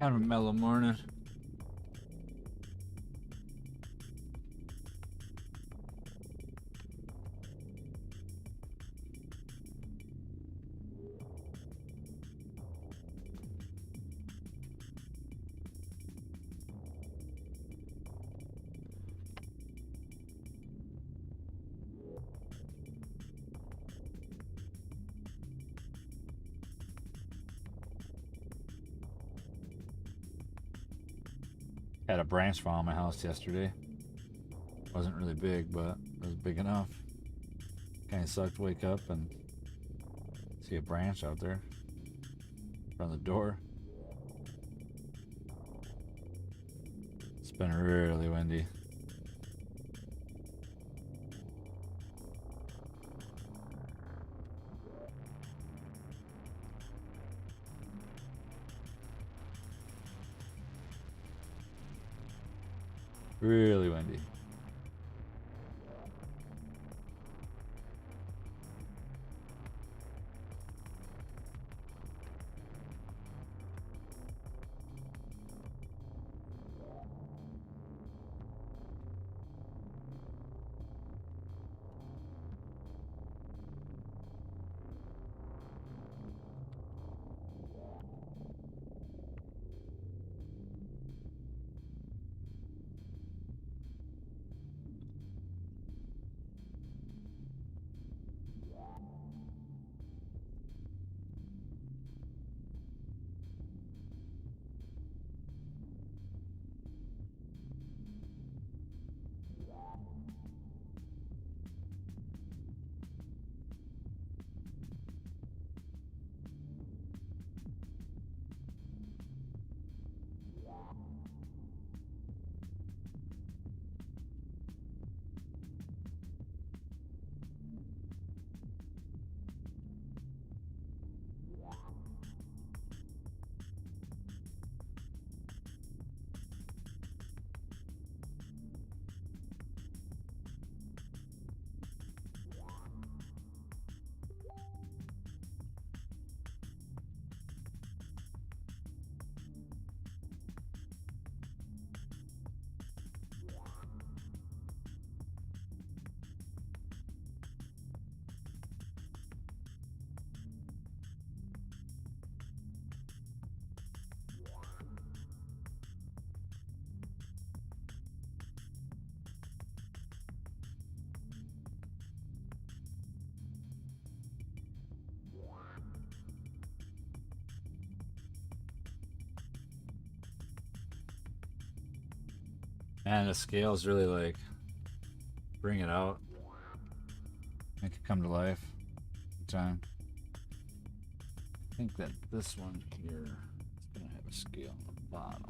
Speaker 1: Kind of a mellow morning. Had a branch fall on my house yesterday. Wasn't really big, but it was big enough. Kind of sucked to wake up and see a branch out there in front of the door. It's been really windy. Really windy. Man, the scales really like bring it out. Make it come to life. In time. I think that this one here is gonna have a scale on the bottom.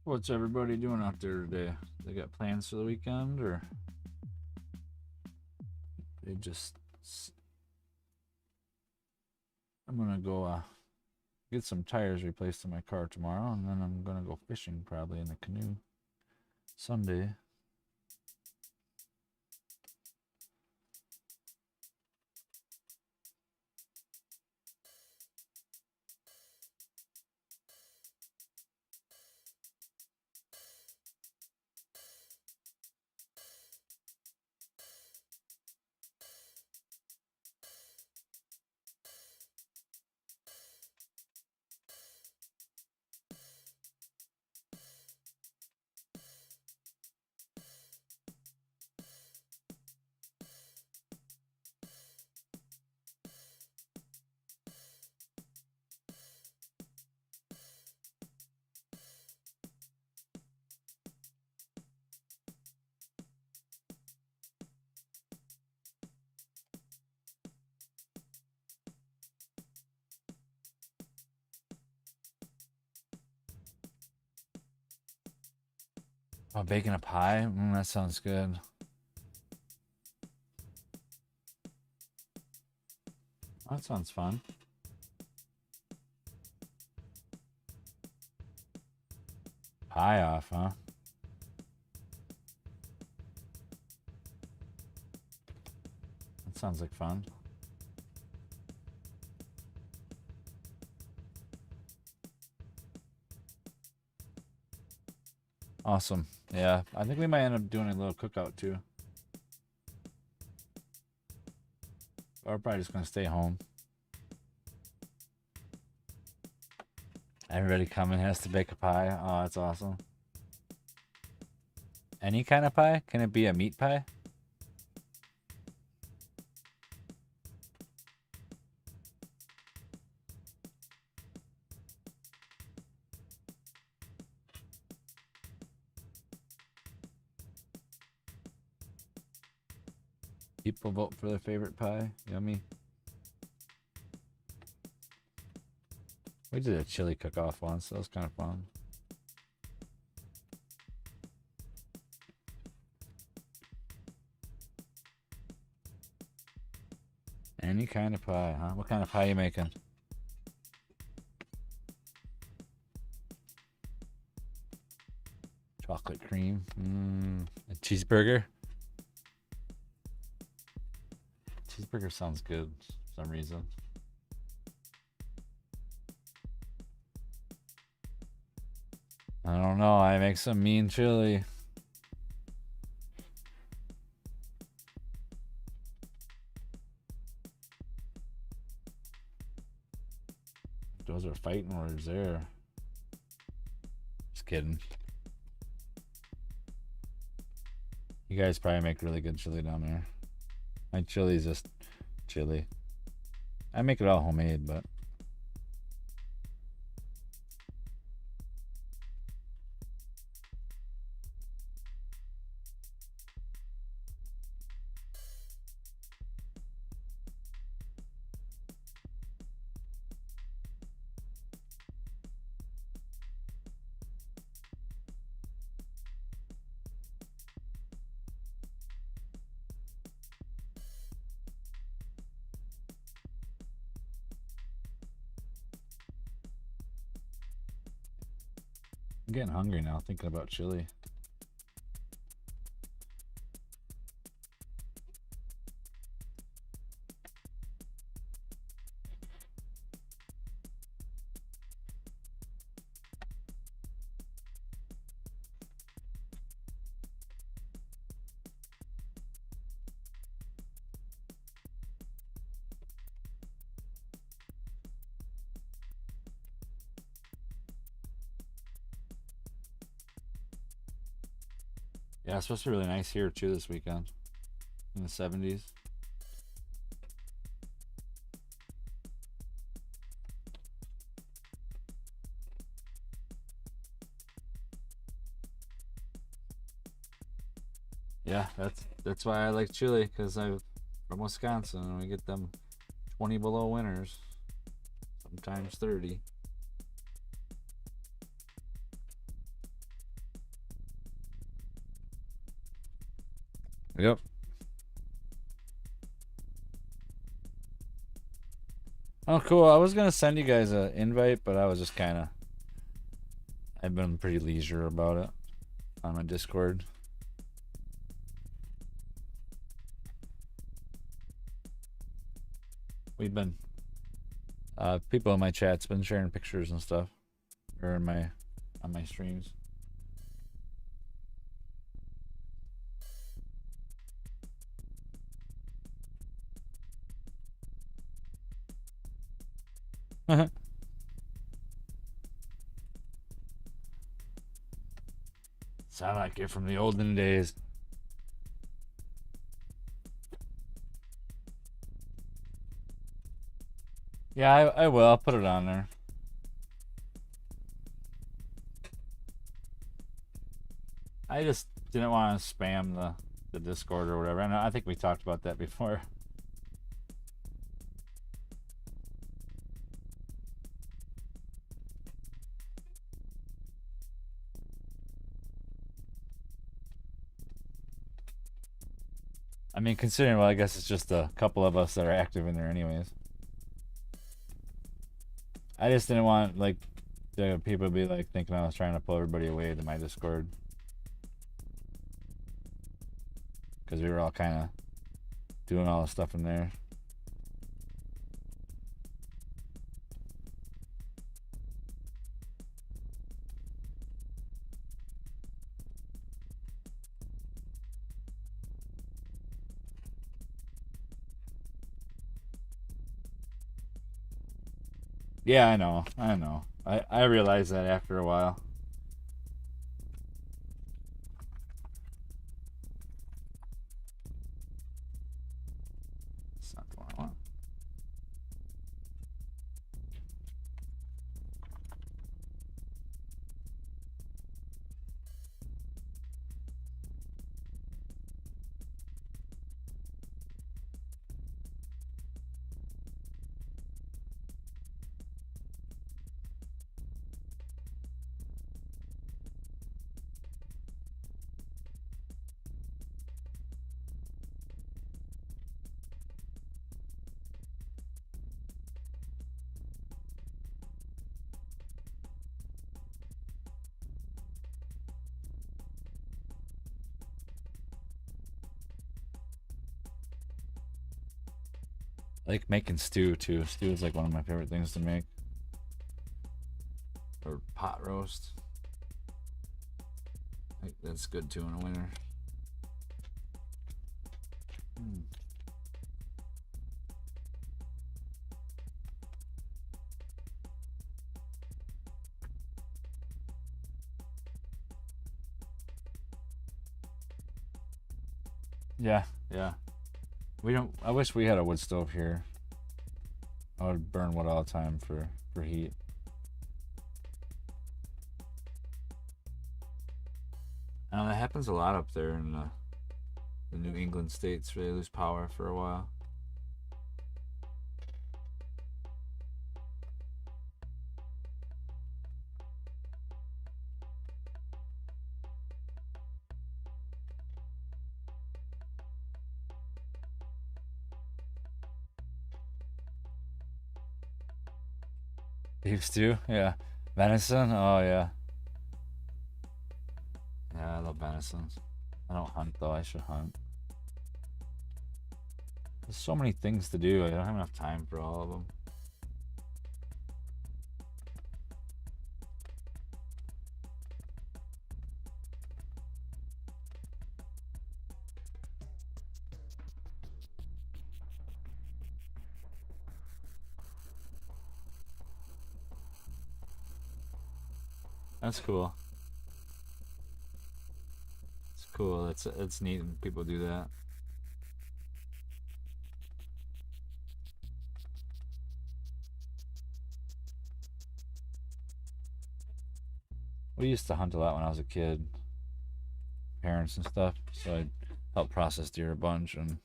Speaker 1: What's everybody doing out there today? They got plans for the weekend, or they just? I'm gonna go get some tires replaced in my car tomorrow, and then I'm gonna go fishing probably in the canoe Sunday. Oh, baking a pie? That sounds good. That sounds fun. Pie off, huh? That sounds like fun. Awesome. Yeah, I think we might end up doing a little cookout too. Or we're probably just gonna stay home. Everybody coming has to bake a pie. Oh, that's awesome. Any kind of pie? Can it be a meat pie? People vote for their favorite pie. Yummy. We did a chili cook-off once. That was kind of fun. Any kind of pie, huh? What kind of pie are you making? Chocolate cream. A cheeseburger. Cheeseburger sounds good for some reason. I don't know. I make some mean chili. Those are fighting words there. Just kidding. You guys probably make really good chili down there. My chili is just chili. I make it all homemade, but I'm getting hungry now thinking about chili. Yeah, it's supposed to be really nice here too this weekend. In the 70s. Yeah, that's why I like chili, because I'm from Wisconsin and we get them 20 below winters, sometimes 30. Yep. Oh, cool. I was gonna send you guys an invite, but I was just kind of. I've been pretty leisure about it on my Discord. We've been. People in my chat's been sharing pictures and stuff, or in my on my streams. Sound like you're from the olden days. Yeah, I will. I'll put it on there. I just didn't want to spam the Discord or whatever. I think we talked about that before. I mean, considering, well, I guess it's just a couple of us that are active in there anyways. I just didn't want, like, the people to be, like, thinking I was trying to pull everybody away to my Discord. Because we were all kind of doing all the stuff in there. Yeah, I know. I realized that after a while. It's not the one I want. I like making stew too. Stew is like one of my favorite things to make. Or pot roast. I think that's good too in the winter. Yeah, yeah. We don't. I wish we had a wood stove here. I would burn wood all the time for heat. I know that happens a lot up there in the New England states where they lose power for a while. Beef stew, yeah. Venison, oh yeah. Yeah, I love venison. I don't hunt though. I should hunt. There's so many things to do. I don't have enough time for all of them. That's cool. cool. That's neat when people do that. We used to hunt a lot when I was a kid, parents and stuff. So I helped process deer a bunch and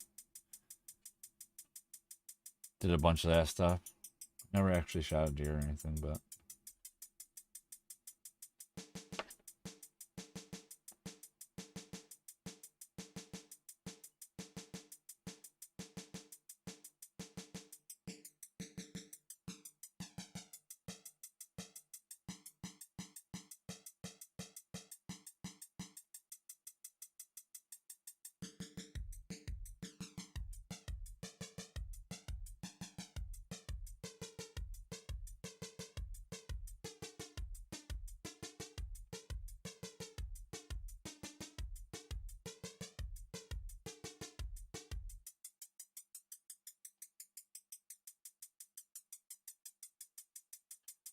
Speaker 1: did a bunch of that stuff. Never actually shot a deer or anything, but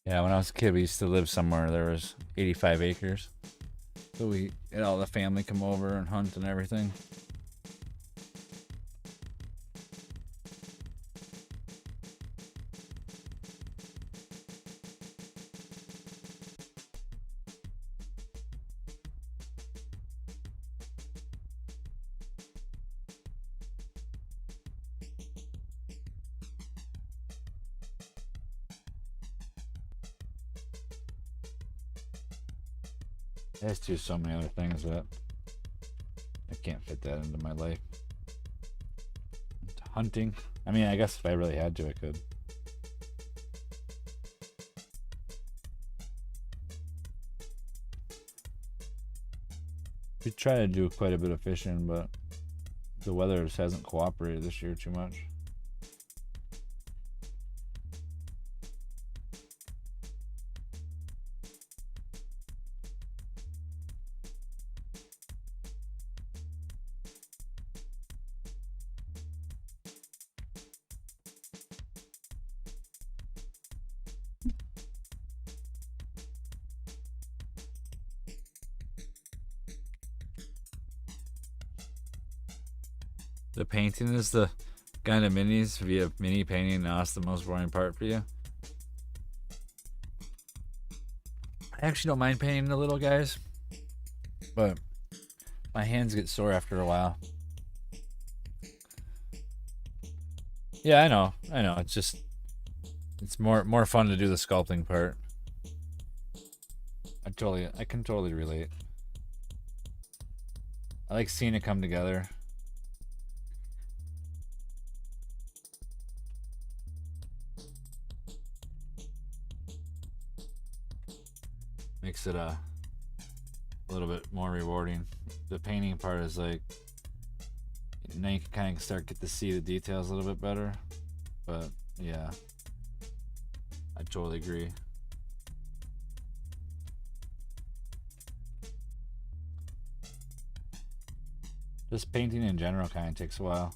Speaker 1: yeah, when I was a kid, we used to live somewhere. There was 85 acres. So we had all the family come over and hunt and everything. There's just so many other things that I can't fit that into my life. Hunting. I mean, I guess if I really had to, I could. We try to do quite a bit of fishing, but the weather just hasn't cooperated this year too much. The painting is the kind of minis. If you have mini painting, now it's the most boring part for you. I actually don't mind painting the little guys, but my hands get sore after a while. Yeah, I know. It's just, it's more fun to do the sculpting part. I can totally relate. I like seeing it come together. Makes it a little bit more rewarding. The painting part is like, now you can kind of start get to see the details a little bit better. But yeah, I totally agree. Just painting in general kind of takes a while.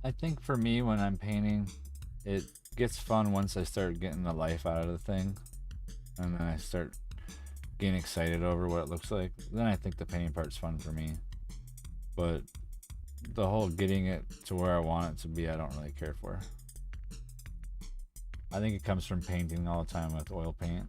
Speaker 1: I think for me, when I'm painting, it gets fun once I start getting the life out of the thing, and then I start getting excited over what it looks like. Then I think the painting part's fun for me. But the whole getting it to where I want it to be, I don't really care for. I think it comes from painting all the time with oil paint.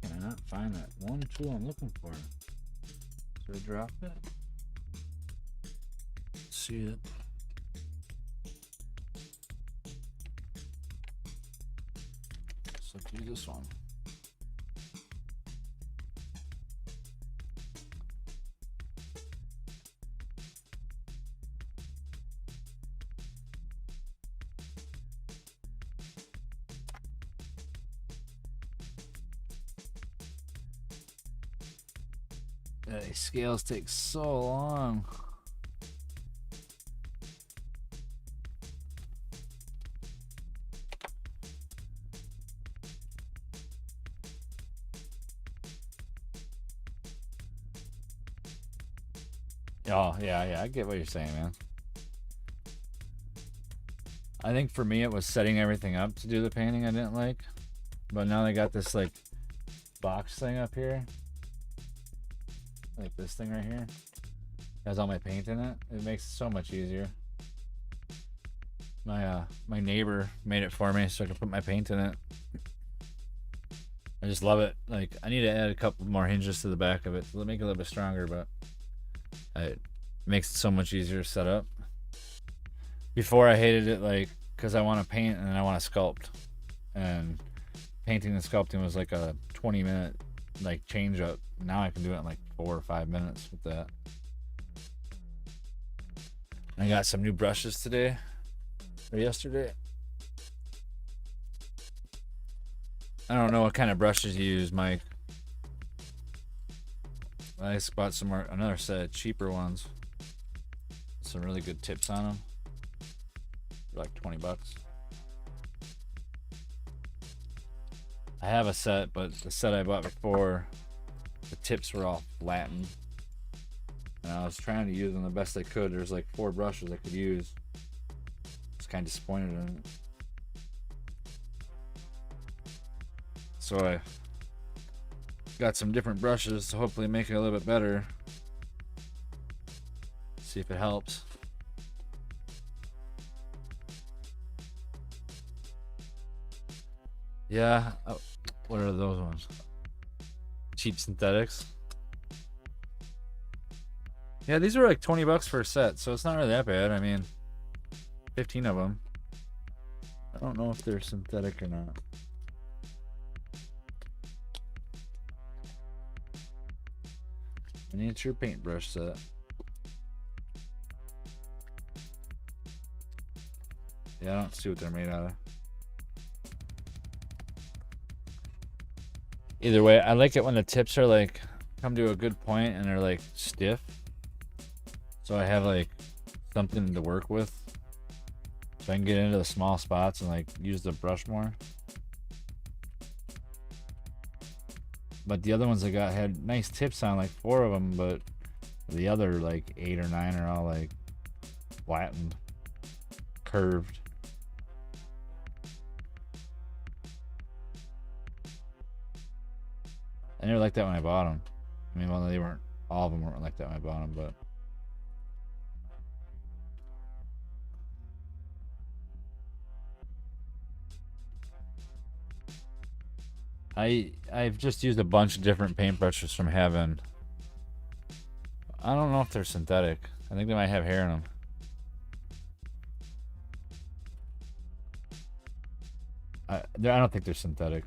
Speaker 1: Can I not find that one tool I'm looking for? Should I drop it? Let's see it. So do this one. These scales take so long. Oh, yeah, I get what you're saying, man. I think for me it was setting everything up to do the painting I didn't like. But now they got this like box thing up here. Like this thing right here. Has all my paint in it. It makes it so much easier. My neighbor made it for me so I can put my paint in it. I just love it. Like, I need to add a couple more hinges to the back of it to make it a little bit stronger, but it makes it so much easier to set up. Before I hated it, like, because I want to paint and I want to sculpt, and painting and sculpting was like a 20-minute like change up. Now I can do it in like 4 or 5 minutes with that. I got some new brushes today or yesterday. I don't know what kind of brushes you use, Mike. I just bought another set of cheaper ones. Some really good tips on them. They're like $20. I have a set, but the set I bought before, the tips were all flattened. And I was trying to use them the best I could. There's like 4 brushes I could use. I was kind of disappointed in it. So I got some different brushes to hopefully make it a little bit better. See if it helps. Yeah. Oh, what are those ones? Cheap synthetics. Yeah, these are like $20 for a set, so it's not really that bad. I mean, 15 of them. I don't know if they're synthetic or not. Miniature paintbrush set. Yeah, I don't see what they're made out of. Either way, I like it when the tips are like come to a good point and they're like stiff. So I have like something to work with. So I can get into the small spots and like use the brush more. But the other ones I got had nice tips on, like 4 of them, but the other like 8 or 9 are all like flattened, curved. I never liked that when I bought them. I mean, well, they weren't, all of them weren't like that when I bought them, but. I've just used a bunch of different paintbrushes from Heaven. I don't know if they're synthetic. I think they might have hair in them. I don't think they're synthetic.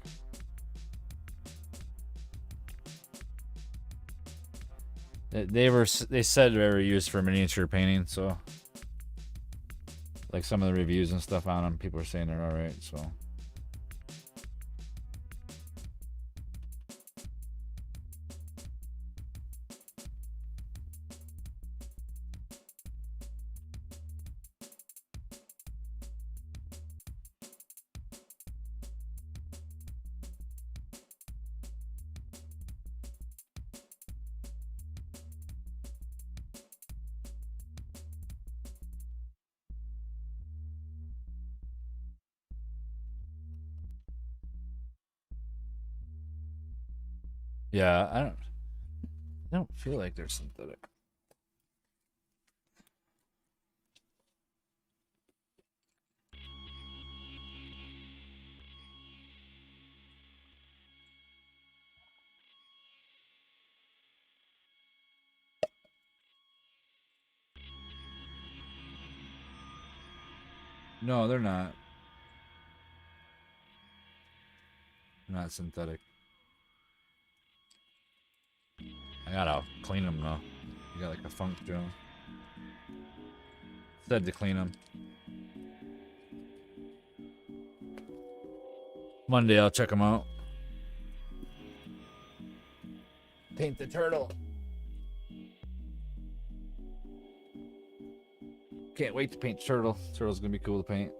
Speaker 1: They said they were used for miniature painting, so like some of the reviews and stuff on them, people are saying they're all right. So. Yeah, I don't feel like they're synthetic. No, they're not. Not synthetic. I gotta clean them though. You got like a funk to them. Said to clean them. Monday I'll check them out. Paint the turtle. Can't wait to paint the turtle. Turtle's gonna be cool to paint.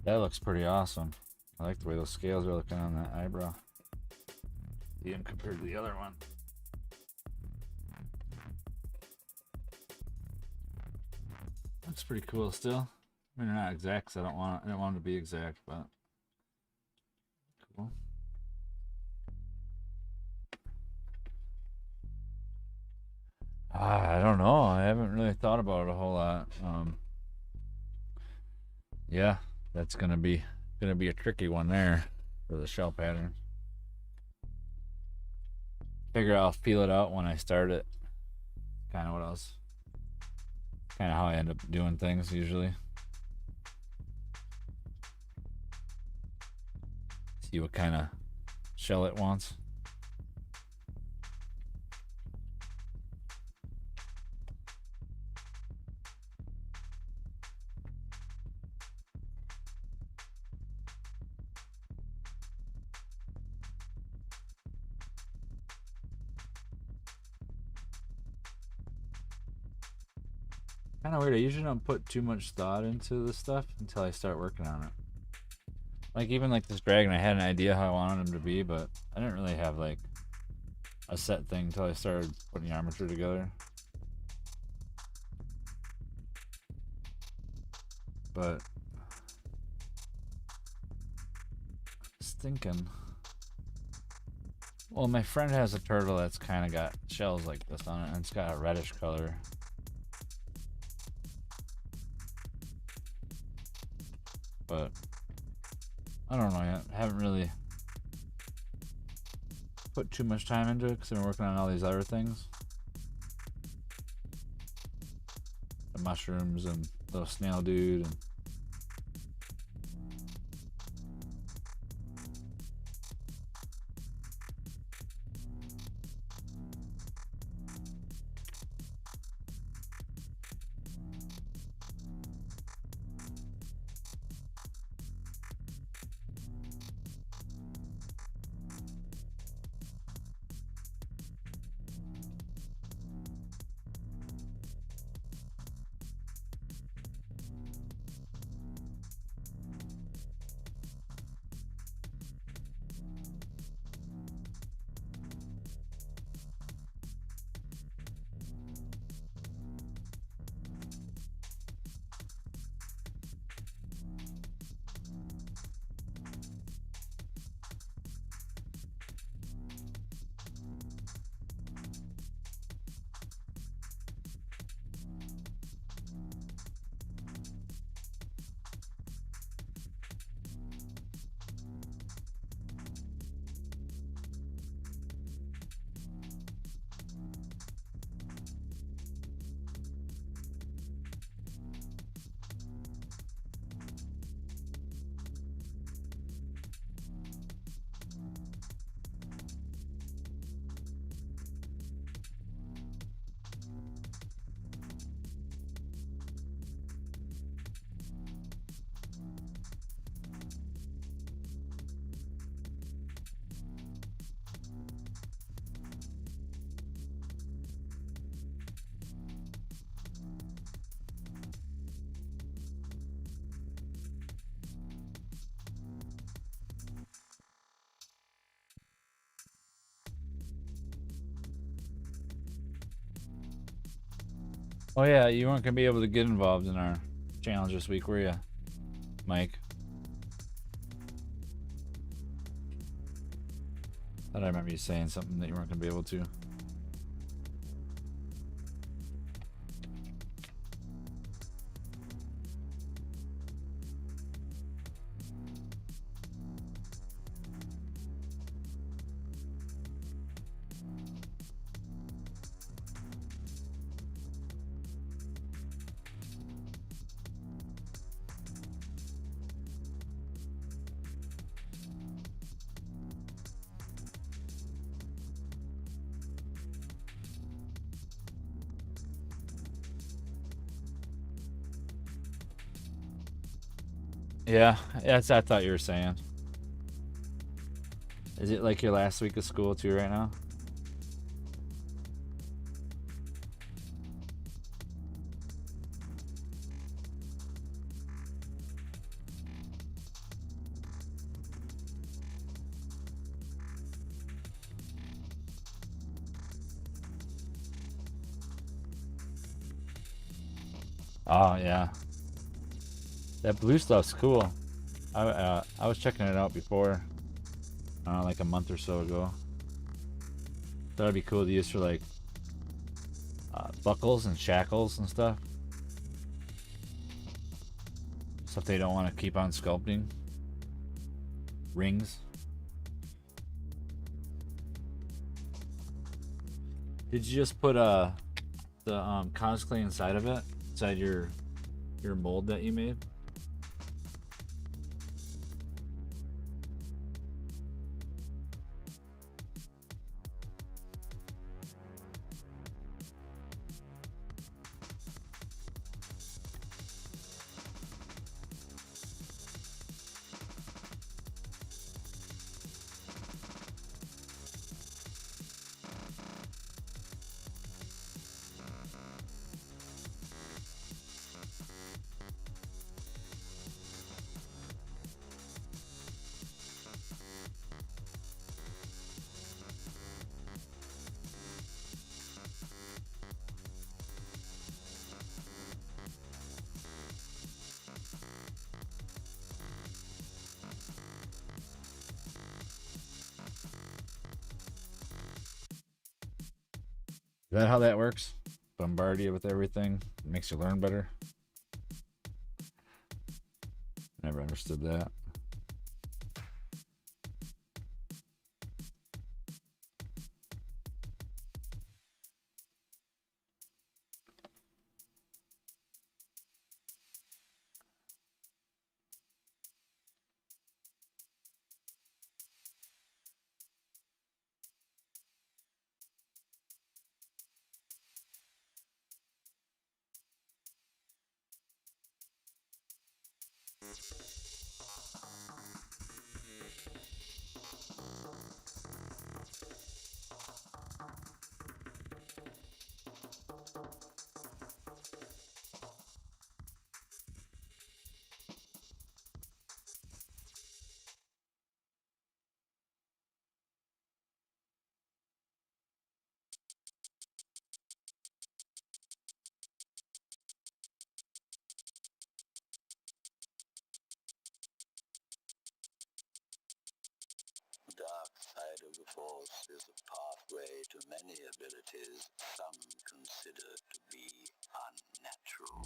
Speaker 1: That looks pretty awesome. I like the way those scales are looking on that eyebrow. Even compared to the other one. Looks pretty cool still. I mean, they're not exact, 'cause I don't want them to be exact, but cool. I don't know. I haven't really thought about it a whole lot. Yeah, that's gonna be a tricky one there for the shell pattern. Figure I'll feel it out when I start it. Kind of what else. Kind of how I end up doing things usually. See what kind of shell it wants. Kind of weird. I usually don't put too much thought into this stuff until I start working on it. Like even like this dragon, I had an idea how I wanted him to be, but I didn't really have like a set thing until I started putting the armature together. But I was thinking, well, my friend has a turtle that's kind of got shells like this on it, and it's got a reddish color. But I don't know yet. I haven't really put too much time into it because I've been working on all these other things. The mushrooms and little snail dude and Oh yeah, you weren't gonna be able to get involved in our challenge this week, were you, Mike? Thought I remember you saying something that you weren't gonna be able to. Yeah, that's what I thought you were saying. Is it like your last week of school too right now? Oh yeah, that blue stuff's cool. I was checking it out before, like a month or so ago. That'd be cool to use for like buckles and shackles and stuff. Stuff they don't want to keep on sculpting. Rings. Did you just put the cosplay inside of it? Inside your mold that you made? Is that how that works? Bombard you with everything? It makes you learn better? Never understood that.
Speaker 5: The dark side of the Force is a pathway to many abilities some consider to be unnatural.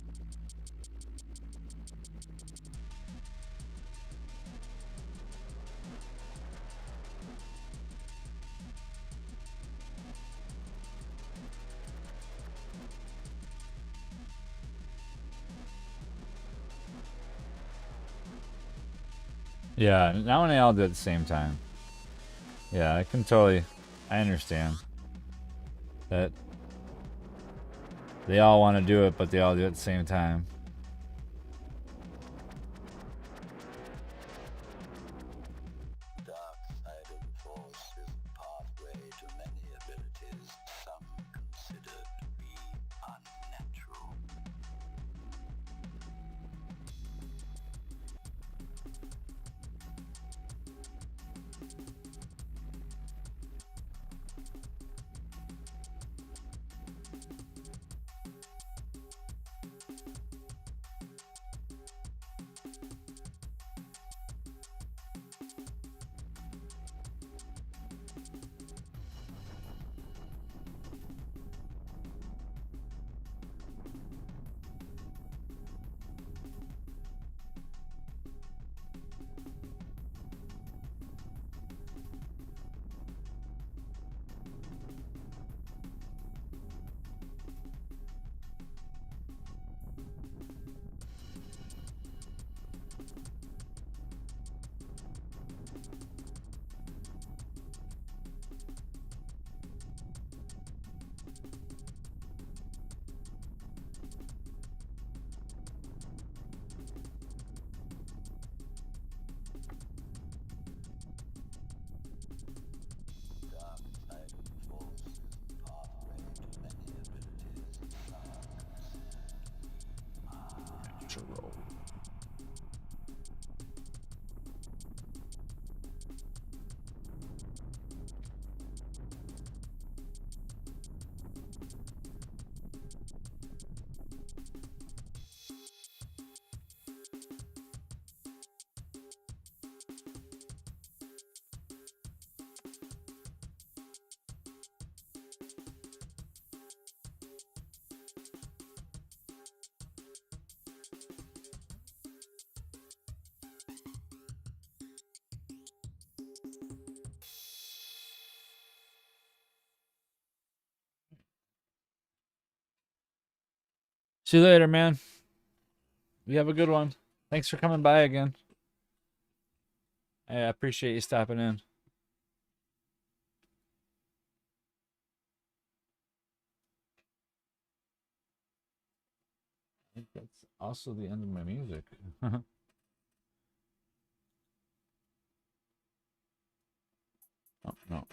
Speaker 1: Yeah, not when they all do it at the same time. Yeah, I understand that they all want to do it, but they all do it at the same time.
Speaker 5: The dark side of the Force is a pathway to many abilities some consider to be unnatural.
Speaker 1: See you later, man. You have a good one. Thanks for coming by again. Hey, I appreciate you stopping in. I think that's also the end of my music. Oh, no.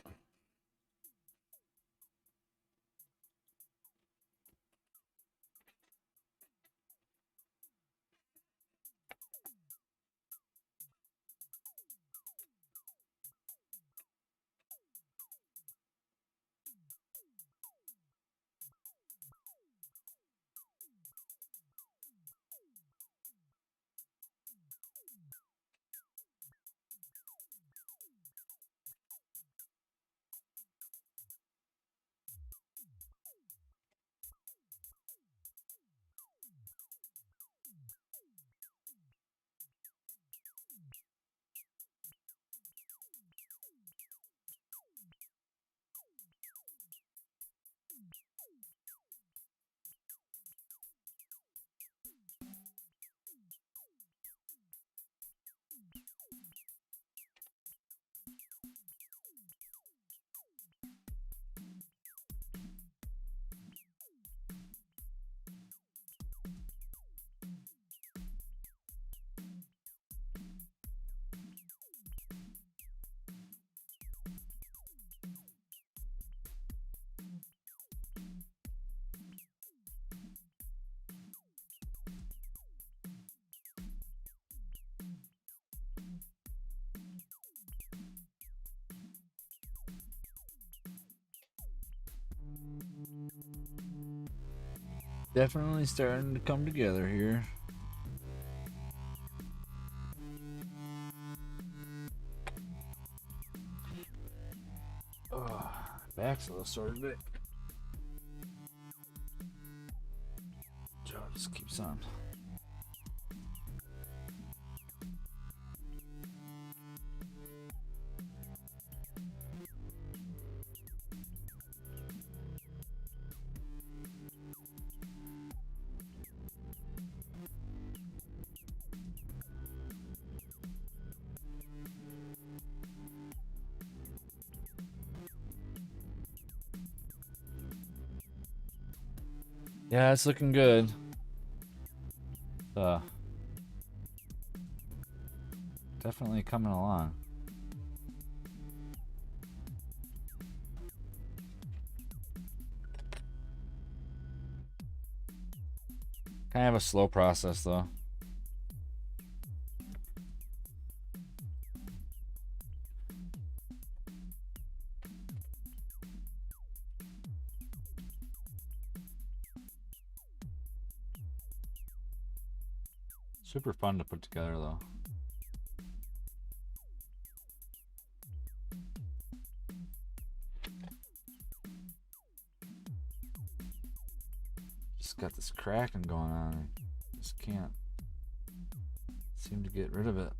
Speaker 1: Definitely starting to come together here. Oh, back's a little sore today. Jaw just keeps on. Yeah, it's looking good. Definitely coming along. Kind of a slow process though. Super fun to put together though. Just got this cracking going on. I just can't seem to get rid of it.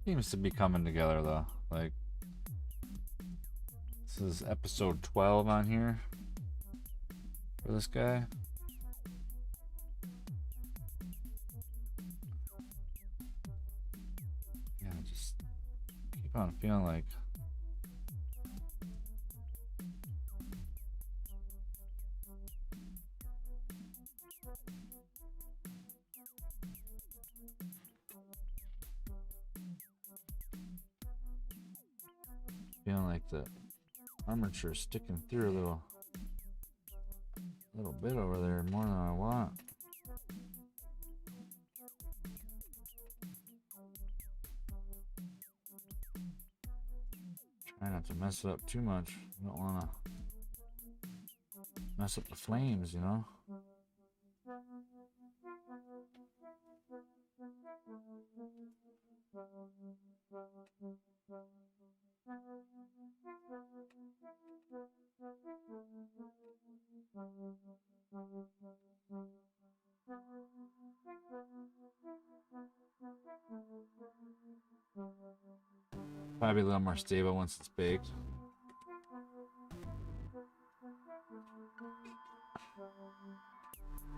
Speaker 1: Seems to be coming together though. Like, this is episode 12 on here for this guy. Yeah, I just keep on feeling like the armature sticking through a little bit over there more than I want. Try not to mess it up too much. I don't want to mess up the flames, you know. Probably a little more stable once it's baked.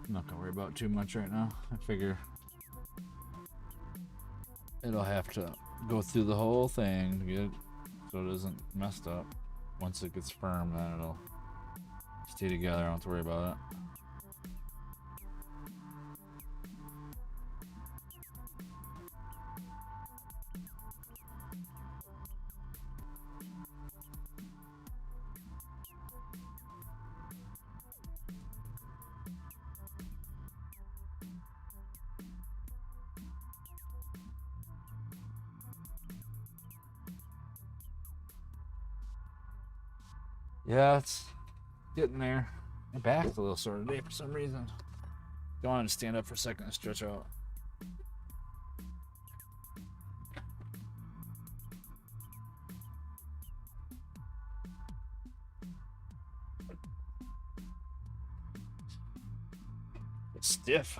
Speaker 1: I'm not gonna worry about too much right now. I figure it'll have to go through the whole thing to get it so it isn't messed up. Once it gets firm, then it'll stay together. I don't have to worry about it. Yeah, it's getting there. My back's a little sore today for some reason. Go on and stand up for a second and stretch out. It's stiff.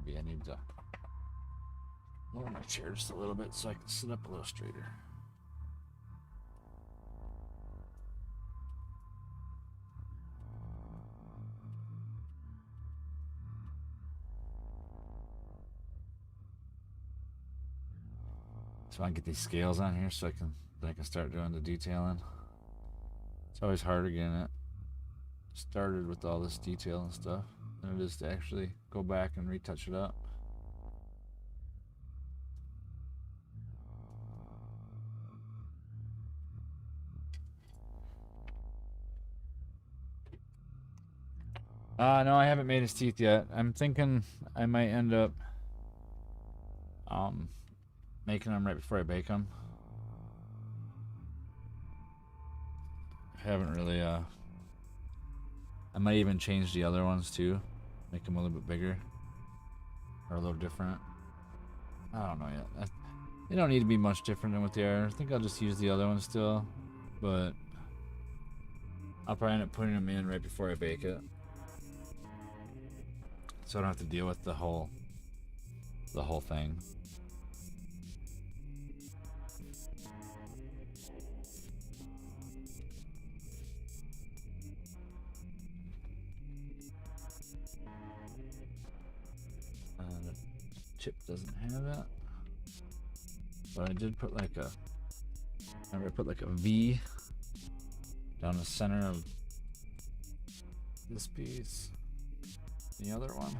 Speaker 1: Maybe I need to lower my chair just a little bit so I can sit up a little straighter. So I can get these scales on here so I can start doing the detailing. It's always harder getting it started with all this detail and stuff than it is to actually go back and retouch it up. No, I haven't made his teeth yet. I'm thinking I might end up making them right before I bake them. I haven't really I might even change the other ones too, make them a little bit bigger or a little different. I don't know yet. They don't need to be much different than what they are. I think I'll just use the other ones still, but I'll probably end up putting them in right before I bake it, so I don't have to deal with the whole thing. The chip doesn't have it, but I did put like a. Remember, I put like a V down the center of this piece. The other one.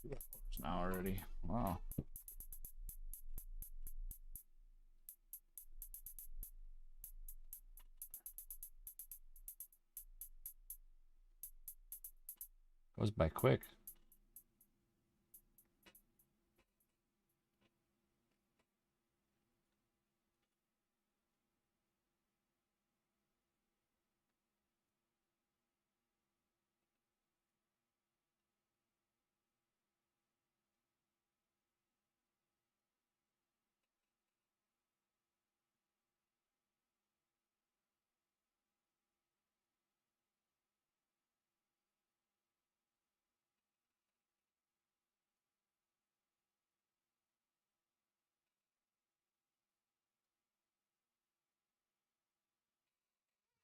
Speaker 1: It's now already. Wow. Goes by quick.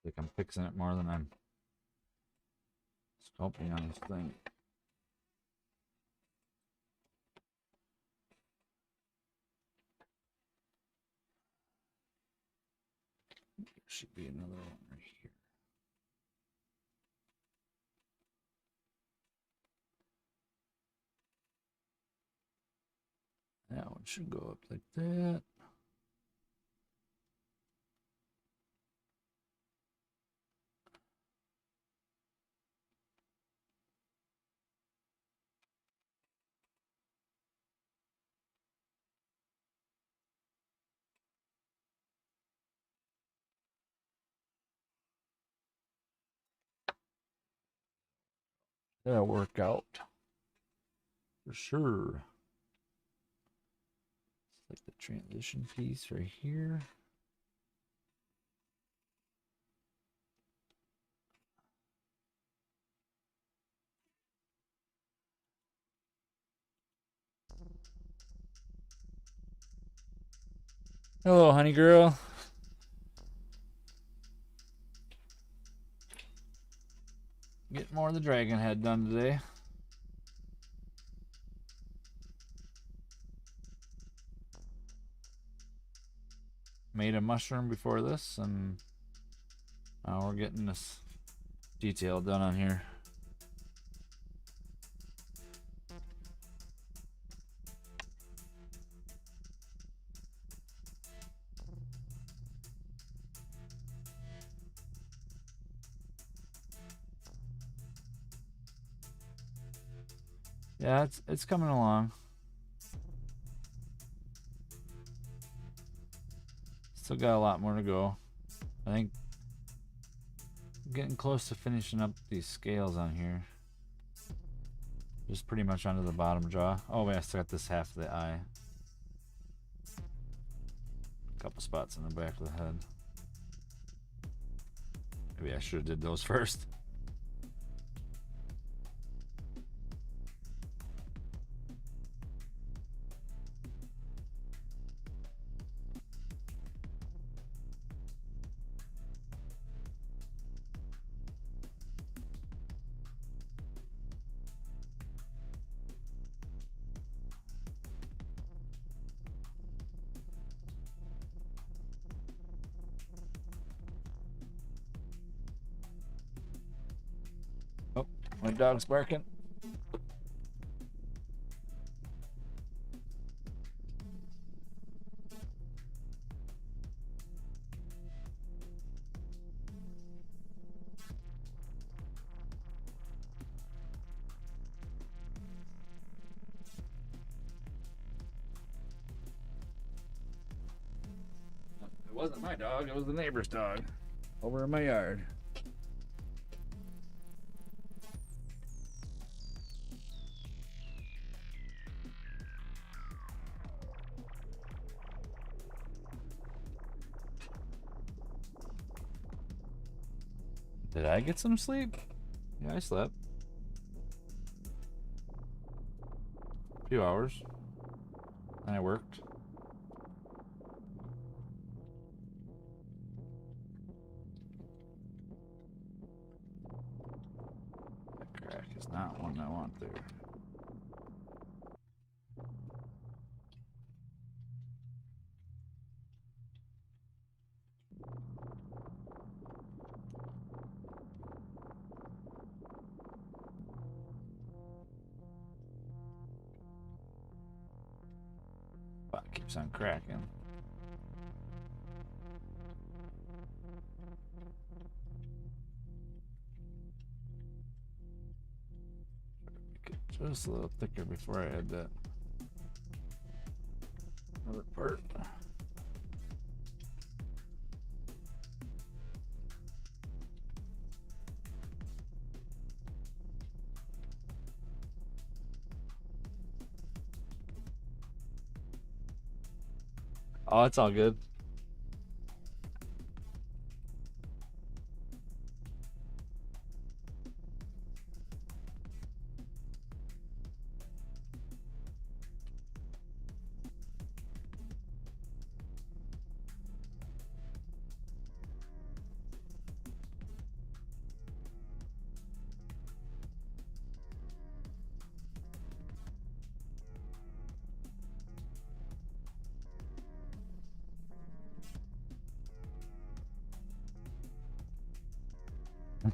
Speaker 1: Like I'm fixing it more than I'm sculpting on this thing. There should be another one right here. That one should go up like that. That'll work out for sure. It's like the transition piece right here. Hello, honey girl. Get more of the dragon head done today. Made a mushroom before this, and now we're getting this detail done on here. Yeah, it's coming along. Still got a lot more to go. I think I'm getting close to finishing up these scales on here. Just pretty much onto the bottom jaw. Oh wait, I still got this half of the eye. A couple spots in the back of the head. Maybe I should have did those first. Oh, my dog's barking. It wasn't my dog, it was the neighbor's dog over in my yard. Did I get some sleep? Yeah, I slept. A few hours. And I worked. That crack is not one I want there. But it keeps on cracking. Make it just a little thicker before I add that other part. Oh, it's all good. I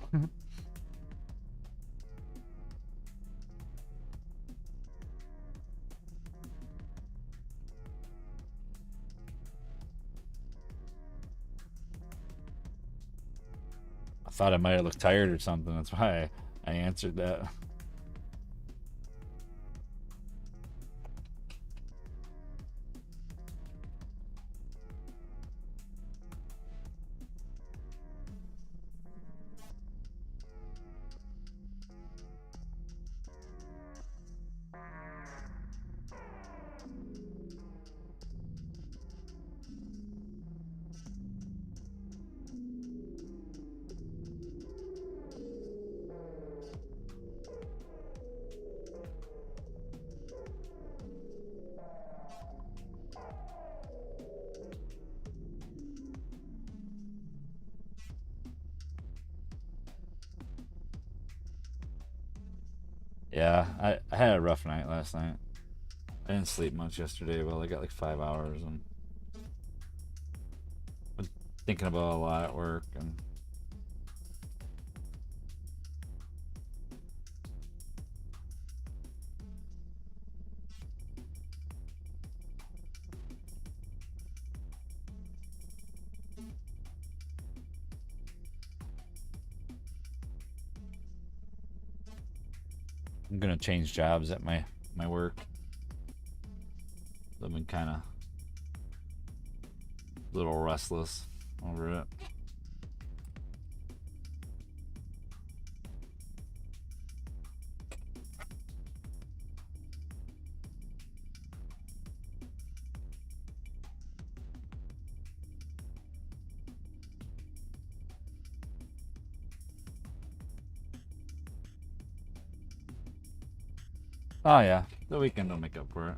Speaker 1: thought I might have looked tired or something. That's why I answered that. Yeah, I had a rough night last night. I didn't sleep much yesterday, but I got like 5 hours and was thinking about a lot at work and I'm gonna change jobs at my work. I've been kind of a little restless over it. Oh yeah, the weekend will make up for it.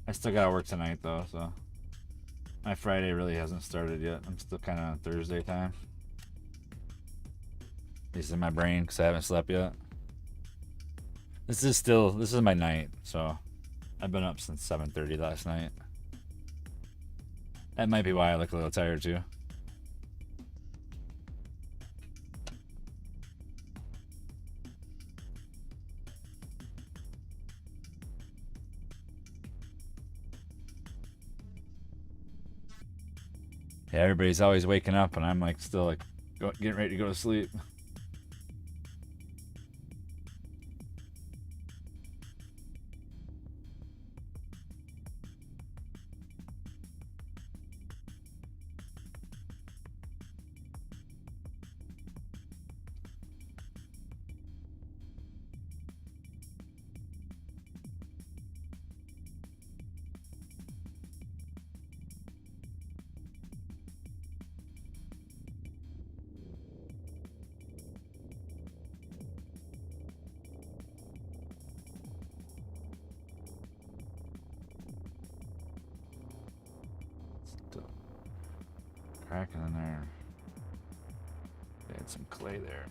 Speaker 1: I still gotta work tonight though, so my Friday really hasn't started yet. I'm still kind of on Thursday time. At least in my brain, because I haven't slept yet. This is my night, so I've been up since 7:30 last night. That might be why I look a little tired too. Yeah, everybody's always waking up, and I'm like still like getting ready to go to sleep. Still cracking in there. Had some clay there.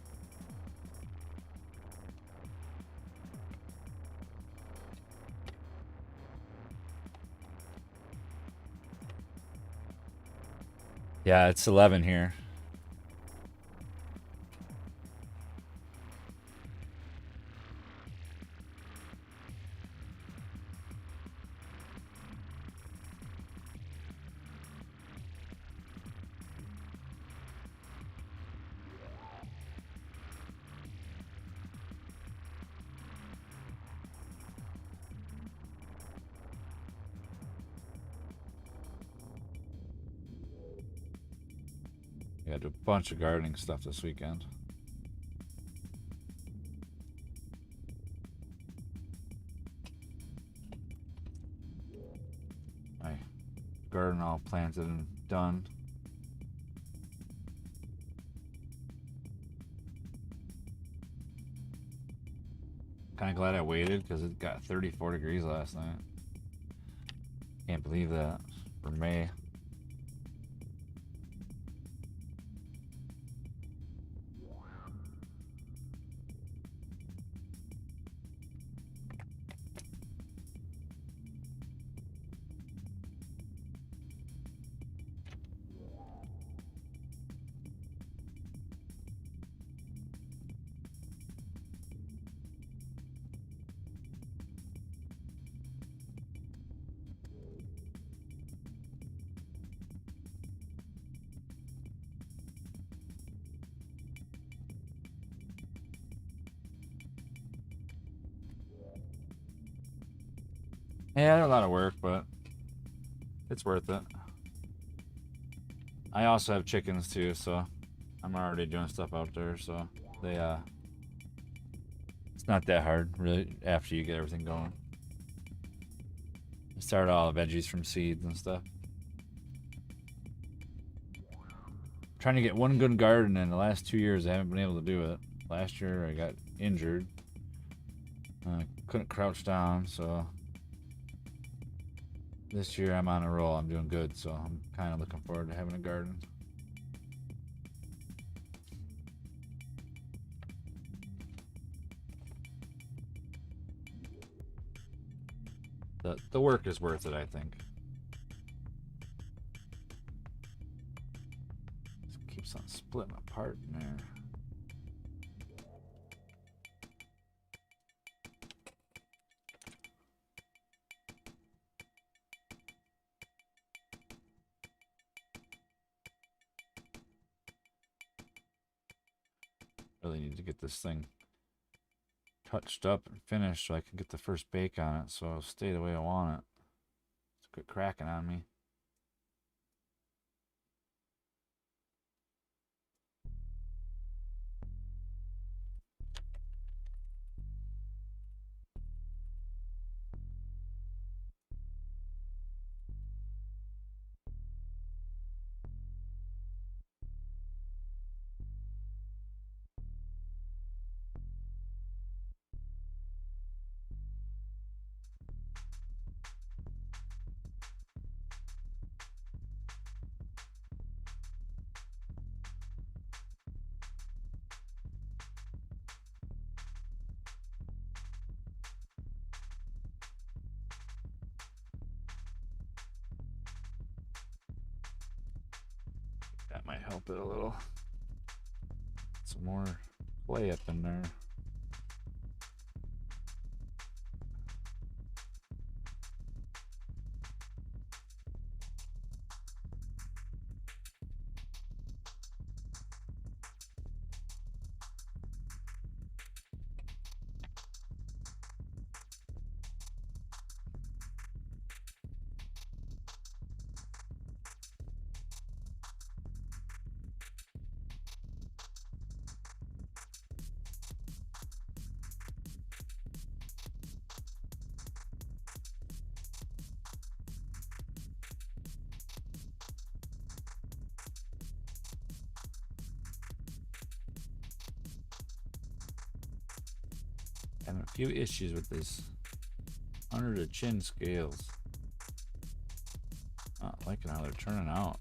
Speaker 1: Yeah, it's 11 here. I got a bunch of gardening stuff this weekend. My garden all planted and done. Kind of glad I waited because it got 34 degrees last night. Can't believe that for May. Yeah, a lot of work, but it's worth it. I also have chickens too, so I'm already doing stuff out there, so they it's not that hard really after you get everything going. I started all the veggies from seeds and stuff. Trying to get one good garden in the last 2 years. I haven't been able to do it. Last year I got injured. I couldn't crouch down, so this year I'm on a roll. I'm doing good, so I'm kind of looking forward to having a garden. The work is worth it, I think. Just keeps on splitting apart in there. Really need to get this thing touched up and finished so I can get the first bake on it so it'll stay the way I want it. It's quit cracking on me. That might help it a little. Some more clay up in there. Having a few issues with this under the chin scales. Not liking how they're turning out.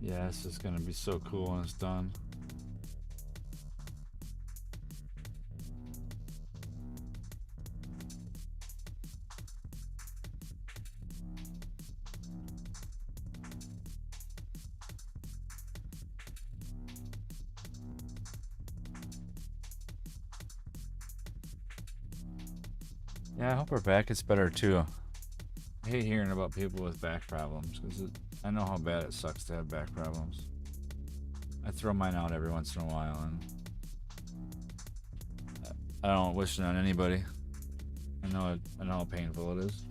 Speaker 1: Yeah, this is gonna be so cool when it's done. Yeah, I hope our back gets better too. I hate hearing about people with back problems because I know how bad it sucks to have back problems. I throw mine out every once in a while, and I don't wish it on anybody. I know how painful it is.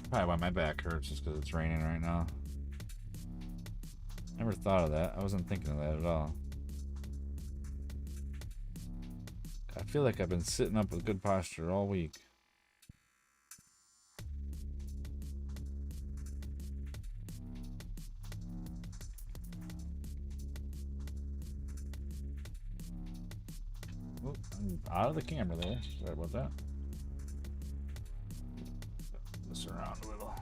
Speaker 1: Probably why my back hurts is because it's raining right now. Never thought of that. I wasn't thinking of that at all. I feel like I've been sitting up with good posture all week. out of the camera there. Sorry about that. Flip this around a little.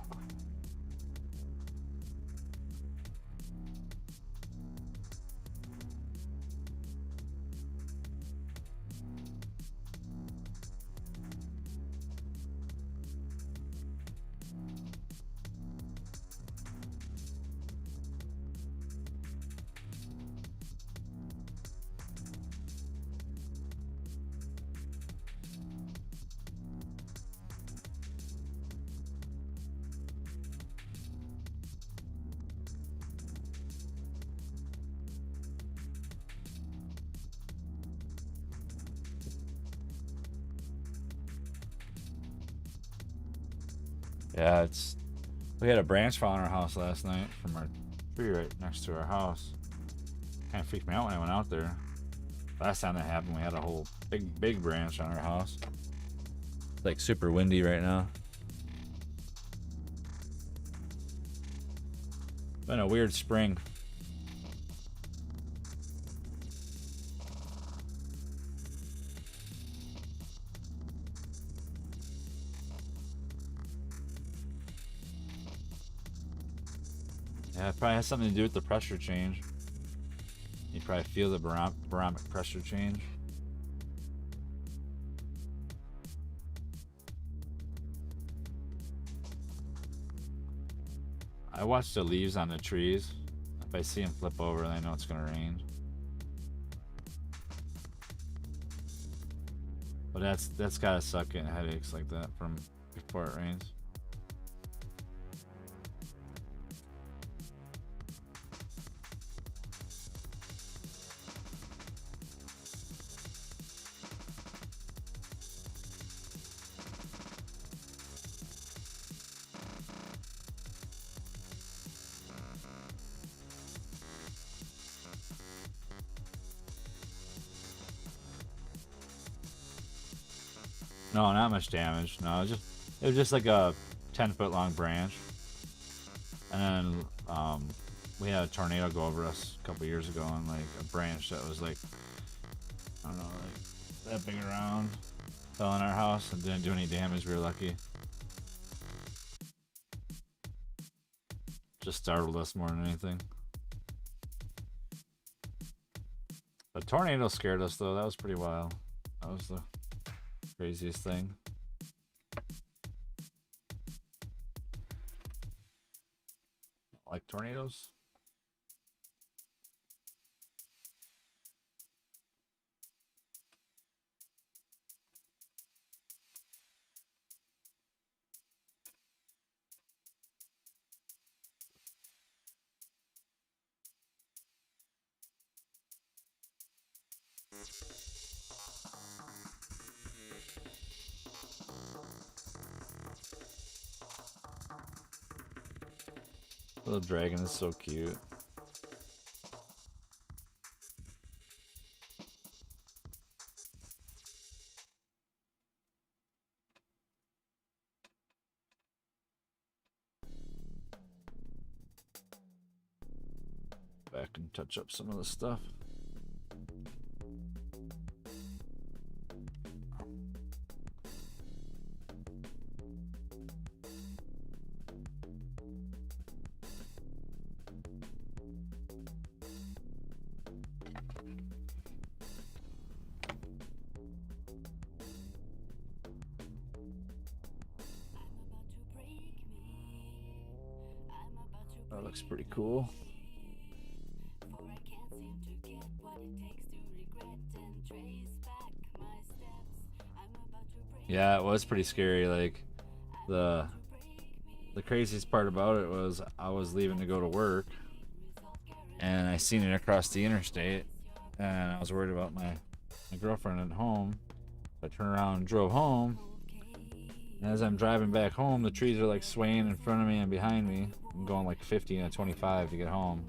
Speaker 1: Yeah, we had a branch fall on our house last night from our tree right next to our house. Kind of freaked me out when I went out there. Last time that happened, we had a whole big branch on our house. It's like super windy right now. Been a weird spring. Yeah, it probably has something to do with the pressure change. You probably feel the barometric pressure change. I watch the leaves on the trees. If I see them flip over, then I know it's gonna rain. But that's gotta suck, getting headaches like that from before it rains. No, not much damage. No, it was just like a 10-foot long branch. And then we had a tornado go over us a couple years ago, and like a branch that was like, I don't know, like that big around fell on our house and didn't do any damage. We were lucky. Just startled us more than anything. The tornado scared us though. That was pretty wild. That was the craziest thing. Like tornadoes? Little dragon is so cute. Back and touch up some of the stuff. That looks pretty cool. Yeah, it was pretty scary. Like the craziest part about it was I was leaving to go to work and I seen it across the interstate and I was worried about my girlfriend at home. So I turned around and drove home. And as I'm driving back home, the trees are like swaying in front of me and behind me. I'm going like 50 and 25 to get home.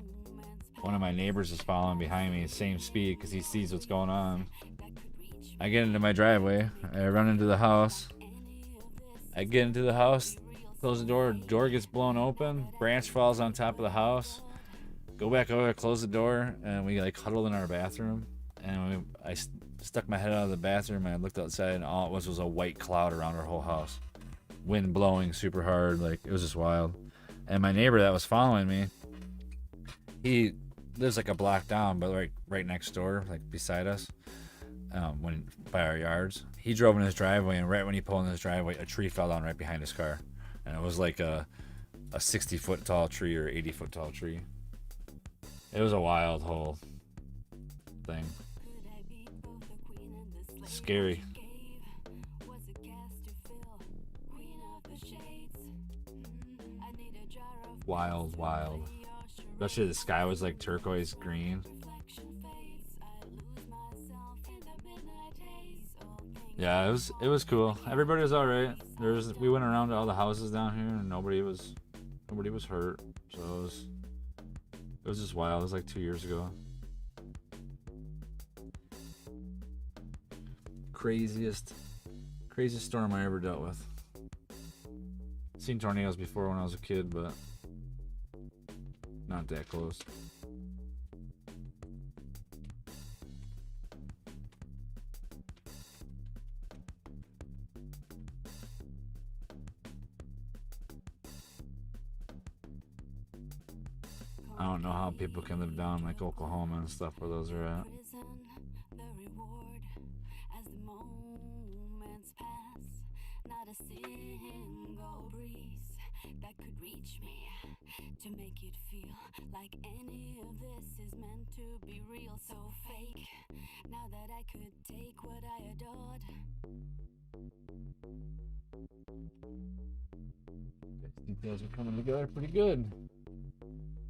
Speaker 1: One of my neighbors is following behind me, same speed, because he sees what's going on. I get into my driveway. I run into the house. I get into the house, close the door. Door gets blown open. Branch falls on top of the house. Go back over, close the door, and we like huddle in our bathroom. and stuck my head out of the bathroom and I looked outside and all it was a white cloud around our whole house. Wind blowing super hard, like it was just wild. And my neighbor that was following me, he lives like a block down, but right next door, like beside us, by our yards. He drove in his driveway, and right when he pulled in his driveway, a tree fell down right behind his car, and it was like a 60-foot tall tree or 80-foot tall tree. It was a wild whole thing. Scary. Wild. Especially the sky was like turquoise green. Yeah, it was cool. Everybody was alright. We went around to all the houses down here and nobody was hurt. So it was just wild. It was like 2 years ago. Craziest storm I ever dealt with. Seen tornadoes before when I was a kid, but not that close. I don't know how people can live down like Oklahoma and stuff where those are at.
Speaker 6: To make it feel like any of this is meant to be real, so fake. Now that I could take what I adored.
Speaker 1: Details are coming together pretty good.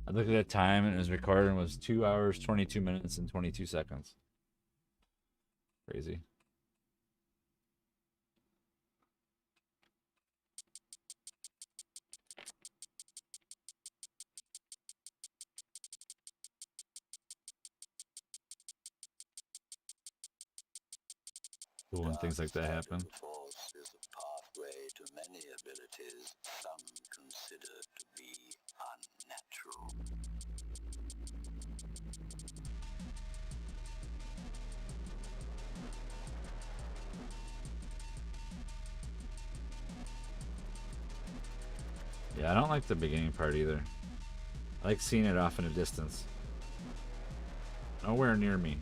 Speaker 1: I looked at the time and it was recorded and it was 2 hours, 22 minutes, and 22 seconds. Crazy. Cool when things like that happen.
Speaker 5: Force is a pathway to many abilities some consider to be unnatural.
Speaker 1: Yeah, I don't like the beginning part either. I like seeing it off in a distance. Nowhere near me.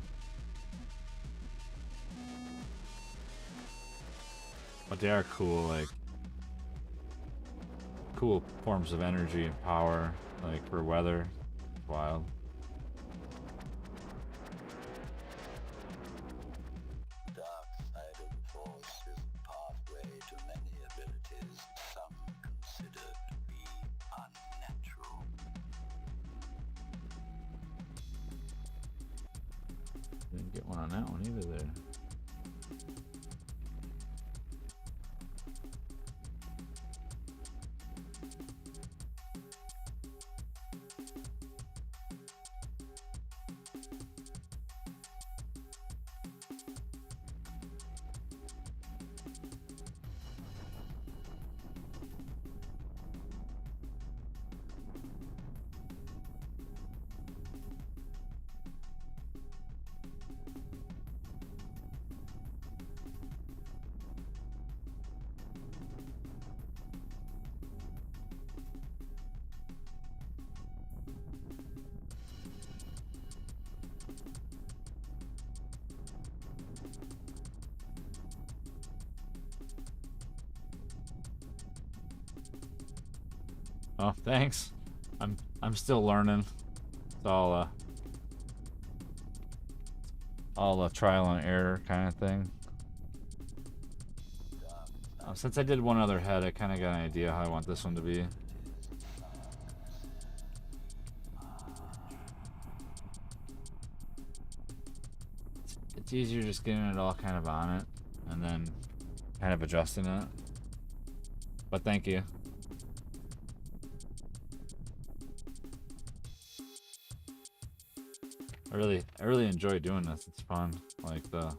Speaker 1: But they are cool, like cool forms of energy and power, like for weather. Wild.
Speaker 5: Dark side of the force is a pathway to many abilities some consider to be unnatural.
Speaker 1: Didn't get one on that one either there. Oh, thanks. I'm still learning. It's all trial and error kind of thing. Since I did one other head, I kind of got an idea how I want this one to be. It's easier just getting it all kind of on it and then kind of adjusting it. But thank you. I really enjoy doing this. It's fun, like the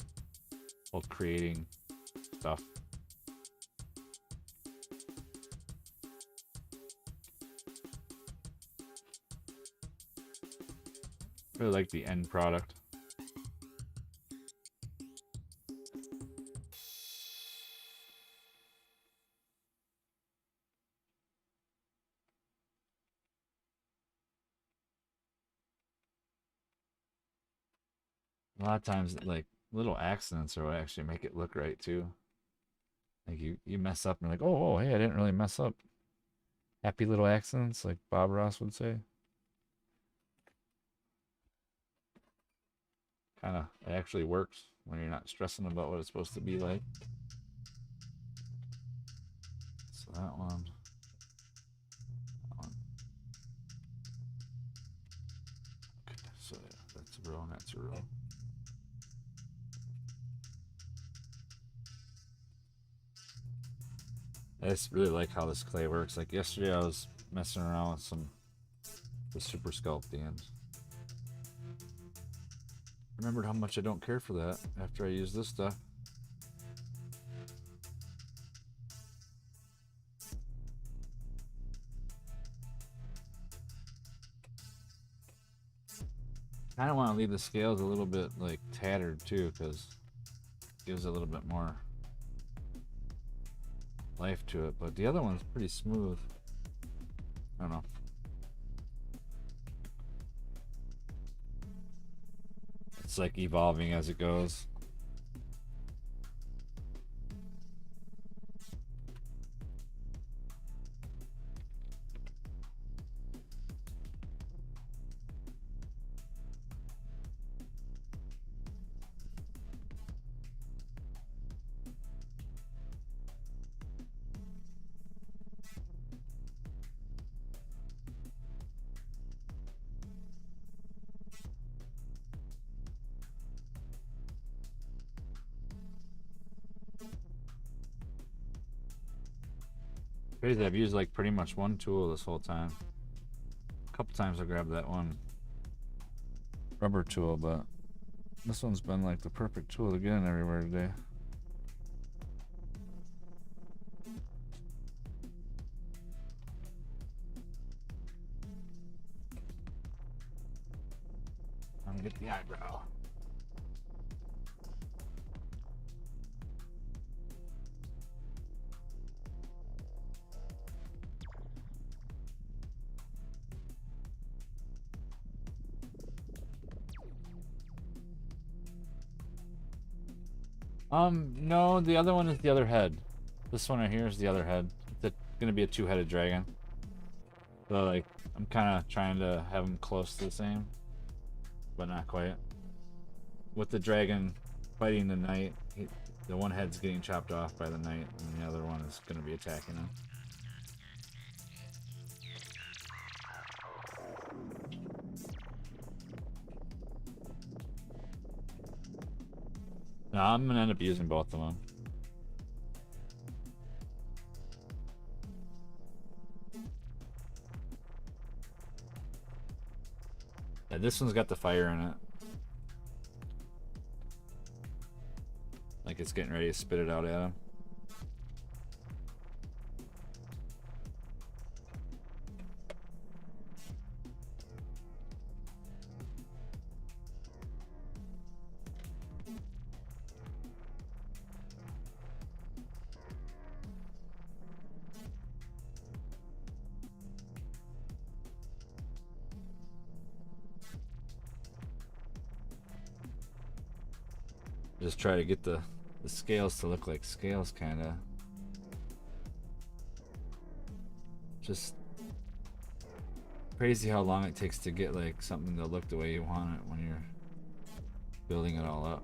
Speaker 1: whole creating stuff. Really like the end product. A lot of times, like little accidents are what actually make it look right too. Like you mess up and you're like, oh, hey, I didn't really mess up. Happy little accidents, like Bob Ross would say. Kind of, it actually works when you're not stressing about what it's supposed to be like. So that one. Okay, so yeah, that's a row and that's a row. I just really like how this clay works. Like yesterday I was messing around with the super sculpt and remembered how much I don't care for that after I use this stuff. I don't want to leave the scales a little bit like tattered too, because it gives it a little bit more life to it. But the other one's pretty smooth. I don't know. It's like evolving as it goes. Crazy, I've used like pretty much one tool this whole time. A couple times I grabbed that one rubber tool, but this one's been like the perfect tool to get in everywhere today. I'm gonna get the eyebrow. No, the other one is the other head. This one right here is the other head. It's gonna be a two-headed dragon. So like, I'm kind of trying to have them close to the same, but not quite. With the dragon fighting the knight, the one head's getting chopped off by the knight, and the other one is gonna be attacking him. No, I'm gonna end up using both of them. Yeah, this one's got the fire in it. Like it's getting ready to spit it out at him. Just try to get the scales to look like scales, kind of. Just crazy how long it takes to get like something to look the way you want it when you're building it all up.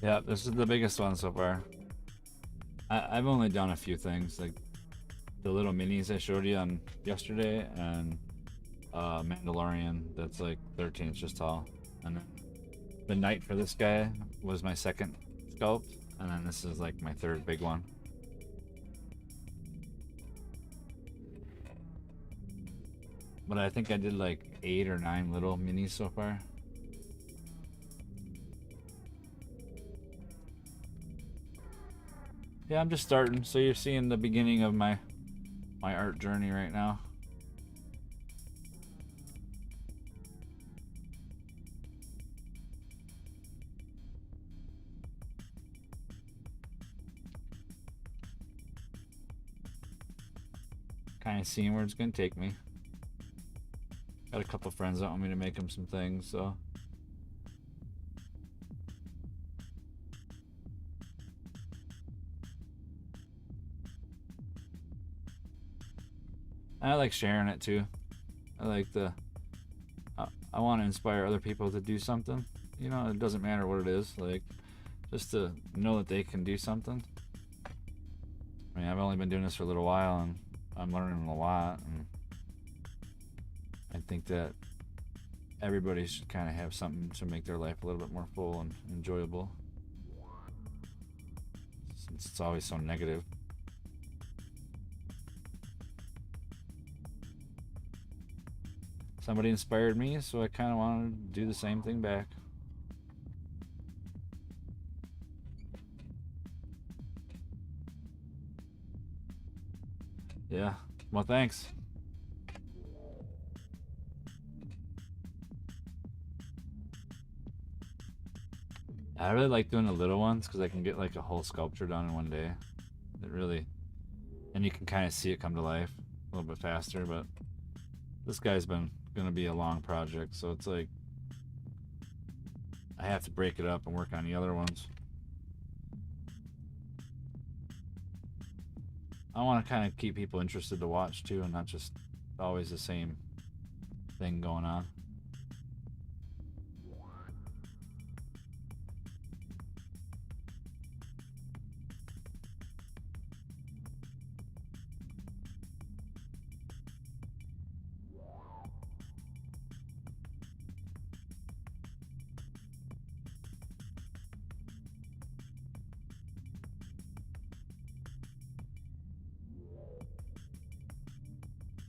Speaker 1: Yeah, this is the biggest one so far. I've only done a few things, like the little minis I showed you on yesterday, and Mandalorian that's like 13 inches tall. And then the knight for this guy was my second sculpt, and then this is like my third big one. But I think I did like 8 or 9 little minis so far. Yeah, I'm just starting, so you're seeing the beginning of my art journey right now. Kind of seeing where it's gonna take me. Got a couple friends that want me to make them some things, so. I like sharing it too. I like I want to inspire other people to do something. You know, it doesn't matter what it is. Like, just to know that they can do something. I mean, I've only been doing this for a little while, and I'm learning a lot. And I think that everybody should kind of have something to make their life a little bit more full and enjoyable. Since it's always so negative. Somebody inspired me, so I kind of wanted to do the same thing back. Yeah, well, thanks. I really like doing the little ones because I can get like a whole sculpture done in one day. It really, and you can kind of see it come to life a little bit faster. But this guy's been gonna be a long project, so it's like I have to break it up and work on the other ones. I want to kind of keep people interested to watch too, and not just always the same thing going on.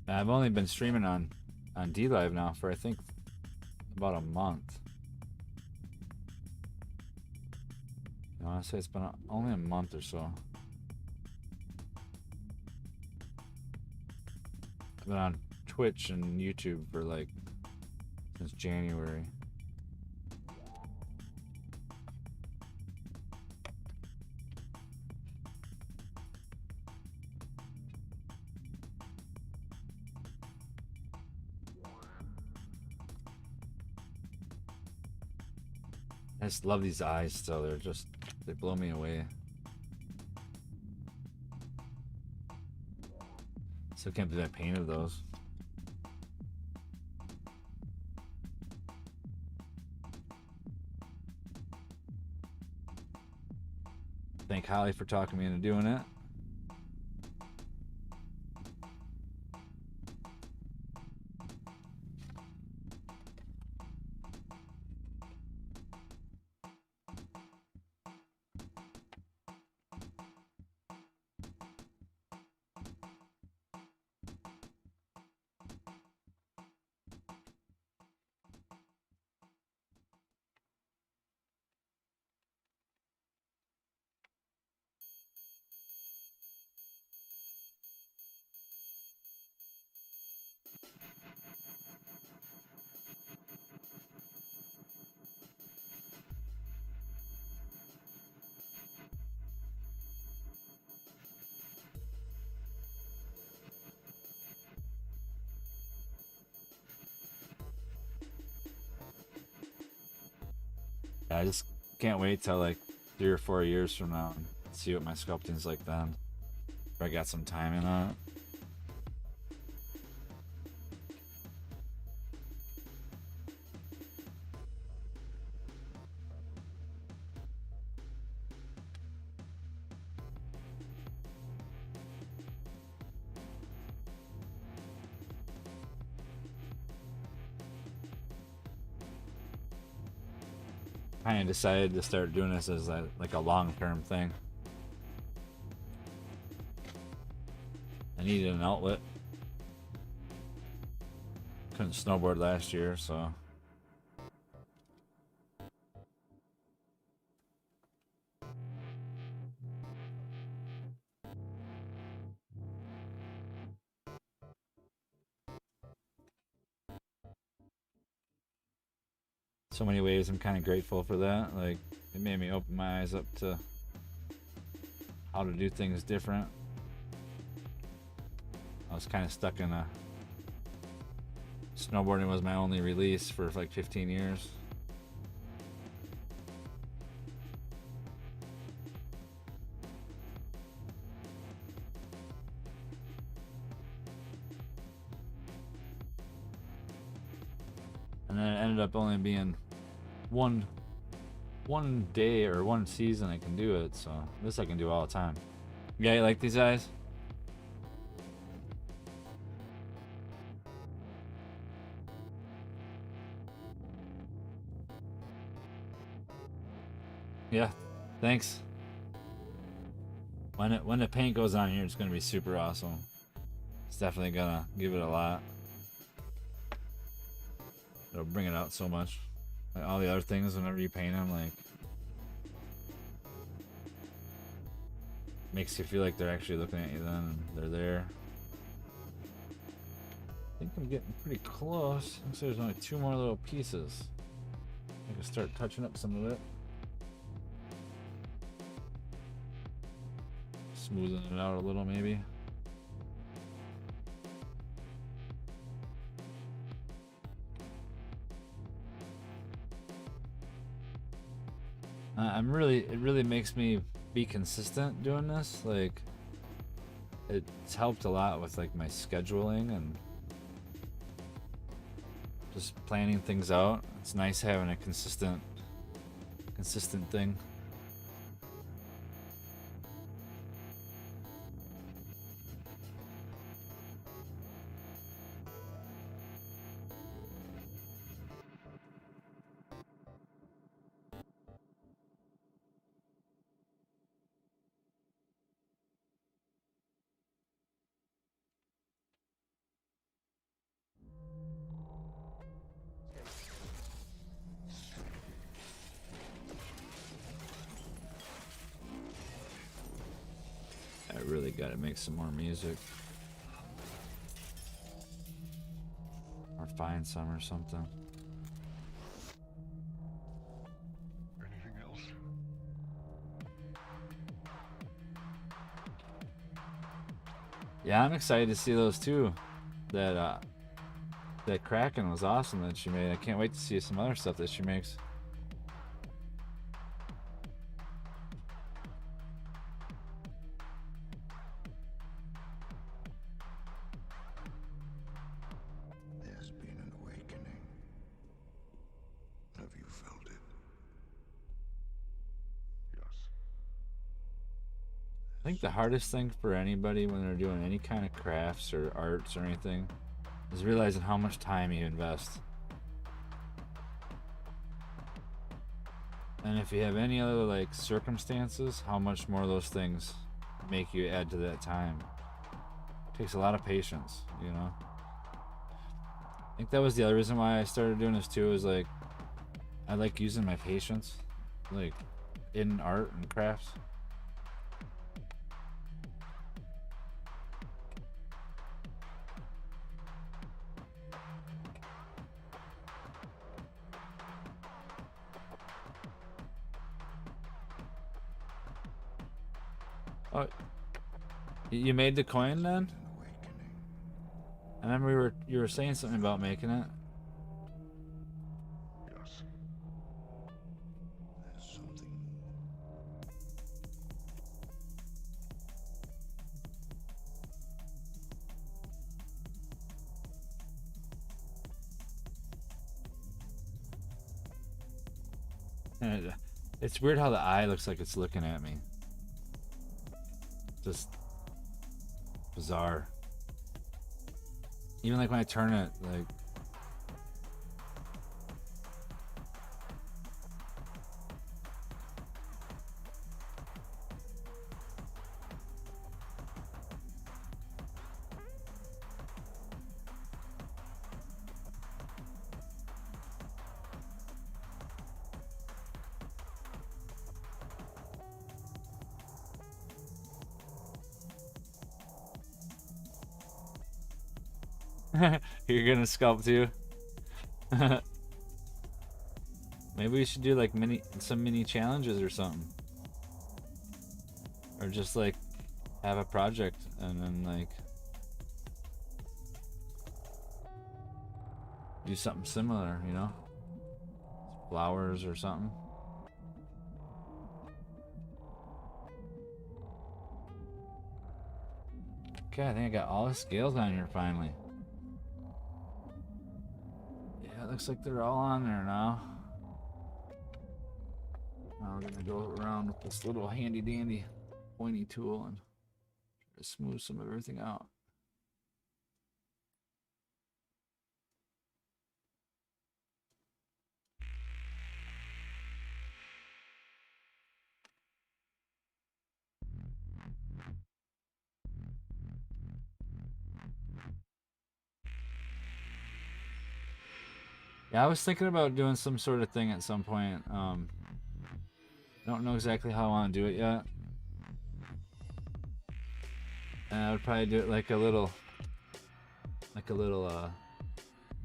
Speaker 1: I've only been streaming on DLive now for I think about a month. I want to say it's been only a month or so. I've been on Twitch and YouTube for like since January. I just love these eyes still. They blow me away. Still can't believe I painted those. Thank Holly for talking me into doing it. I just can't wait till like 3 or 4 years from now and see what my sculpting's like then. If I got some time in on it. kind of decided to start doing this as like a long-term thing. I needed an outlet. Couldn't snowboard last year, so. So many ways I'm kind of grateful for that. Like, it made me open my eyes up to how to do things different. I was kind of stuck in a snowboarding was my only release for like 15 years. And then it ended up only being one day or one season I can do it, so this I can do all the time. Yeah, you like these eyes? Yeah, thanks. When the paint goes on here, it's gonna be super awesome. It's definitely gonna give it a lot. It'll bring it out so much. Like all the other things, whenever you paint them, like makes you feel like they're actually looking at you. Then they're there. I think I'm getting pretty close. Looks like there's only 2 more little pieces. I can start touching up some of it. Smoothing it out a little, maybe. It really makes me be consistent doing this. Like, it's helped a lot with like my scheduling and just planning things out. It's nice having a consistent thing. I really gotta make some more music. Or find some or something.
Speaker 2: Anything else?
Speaker 1: Yeah, I'm excited to see those too. That Kraken was awesome that she made. I can't wait to see some other stuff that she makes.
Speaker 2: There's been an awakening. Have you felt it? Yes.
Speaker 1: I think the hardest thing for anybody when they're doing any kind of crafts or arts or anything is realizing how much time you invest. And if you have any other like circumstances, how much more those things make you add to that time. It takes a lot of patience, you know. I think that was the other reason why I started doing this too, is like I like using my patience like in art and crafts. Oh, you made the coin then?
Speaker 2: An awakening.
Speaker 1: I remember you were saying something about making it.
Speaker 2: Yes. There's something.
Speaker 1: And it's weird how the eye looks like it's looking at me. Just bizarre. Even like when I turn it, like You're gonna sculpt too. Maybe we should do like some mini challenges or something, or just like have a project and then like do something similar, you know, flowers or something. Okay, I think I got all the scales on here finally. Yeah, it looks like they're all on there now. Now we're gonna go around with this little handy dandy pointy tool and try to smooth some of everything out. Yeah, I was thinking about doing some sort of thing at some point. I don't know exactly how I want to do it yet. And I would probably do it like a little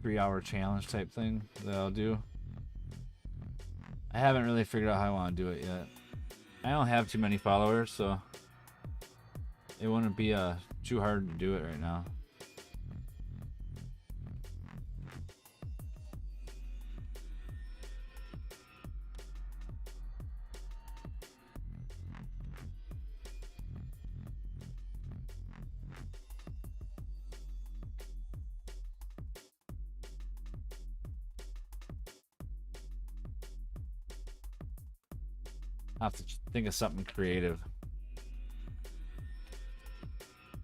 Speaker 1: 3-hour challenge type thing that I'll do. I haven't really figured out how I want to do it yet. I don't have too many followers, so it wouldn't be too hard to do it right now. I have to think of something creative.